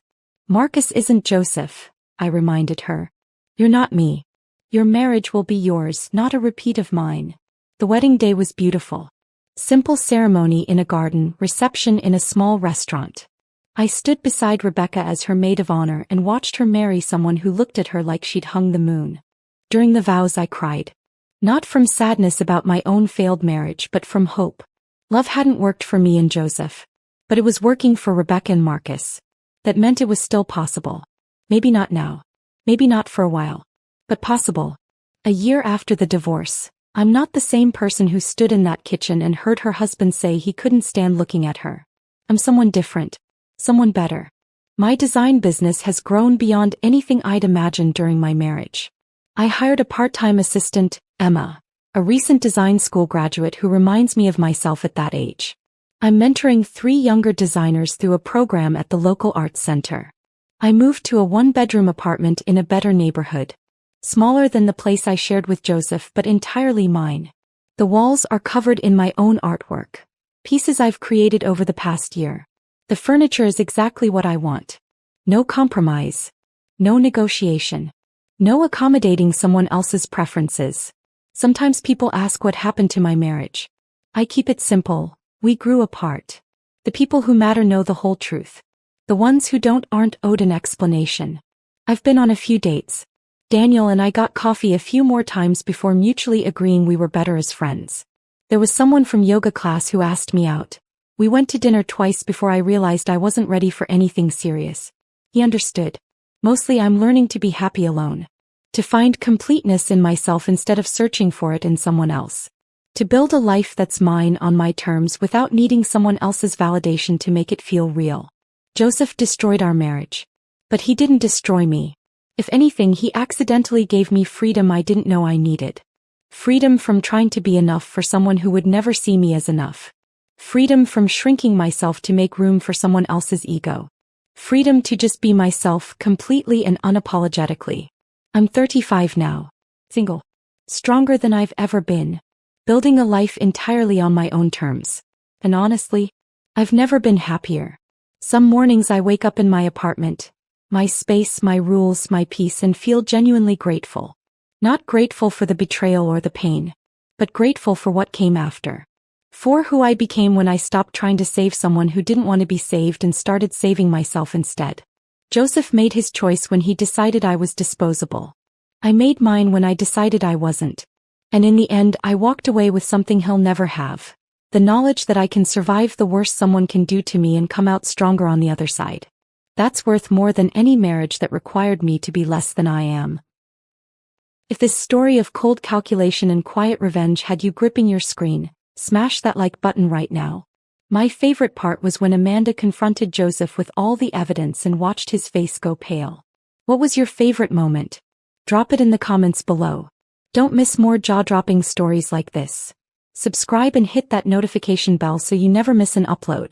Marcus isn't Joseph, I reminded her. You're not me. Your marriage will be yours, not a repeat of mine. The wedding day was beautiful. Simple ceremony in a garden, reception in a small restaurant. I stood beside Rebecca as her maid of honor and watched her marry someone who looked at her like she'd hung the moon. During the vows I cried. Not from sadness about my own failed marriage but from hope. Love hadn't worked for me and Joseph. But it was working for Rebecca and Marcus. That meant it was still possible. Maybe not now. Maybe not for a while. But possible. A year after the divorce, I'm not the same person who stood in that kitchen and heard her husband say he couldn't stand looking at her. I'm someone different. Someone better. My design business has grown beyond anything I'd imagined during my marriage. I hired a part-time assistant, Emma, a recent design school graduate who reminds me of myself at that age. I'm mentoring 3 younger designers through a program at the local arts center. I moved to a 1-bedroom apartment in a better neighborhood. Smaller than the place I shared with Joseph but entirely mine. The walls are covered in my own artwork. Pieces I've created over the past year. The furniture is exactly what I want. No compromise. No negotiation. No accommodating someone else's preferences. Sometimes people ask what happened to my marriage. I keep it simple. We grew apart. The people who matter know the whole truth. The ones who don't aren't owed an explanation. I've been on a few dates. Daniel and I got coffee a few more times before mutually agreeing we were better as friends. There was someone from yoga class who asked me out. We went to dinner twice before I realized I wasn't ready for anything serious. He understood. Mostly I'm learning to be happy alone. To find completeness in myself instead of searching for it in someone else. To build a life that's mine on my terms without needing someone else's validation to make it feel real. Joseph destroyed our marriage. But he didn't destroy me. If anything, he accidentally gave me freedom I didn't know I needed. Freedom from trying to be enough for someone who would never see me as enough. Freedom from shrinking myself to make room for someone else's ego. Freedom to just be myself completely and unapologetically. I'm 35 now. Single. Stronger than I've ever been. Building a life entirely on my own terms. And honestly, I've never been happier. Some mornings I wake up in my apartment. My space, my rules, my peace, and feel genuinely grateful. Not grateful for the betrayal or the pain. But grateful for what came after. For who I became when I stopped trying to save someone who didn't want to be saved and started saving myself instead. Joseph made his choice when he decided I was disposable. I made mine when I decided I wasn't. And in the end, I walked away with something he'll never have. The knowledge that I can survive the worst someone can do to me and come out stronger on the other side. That's worth more than any marriage that required me to be less than I am. If this story of cold calculation and quiet revenge had you gripping your screen, smash that like button right now. My favorite part was when Amanda confronted Joseph with all the evidence and watched his face go pale. What was your favorite moment? Drop it in the comments below. Don't miss more jaw-dropping stories like this. Subscribe and hit that notification bell so you never miss an upload.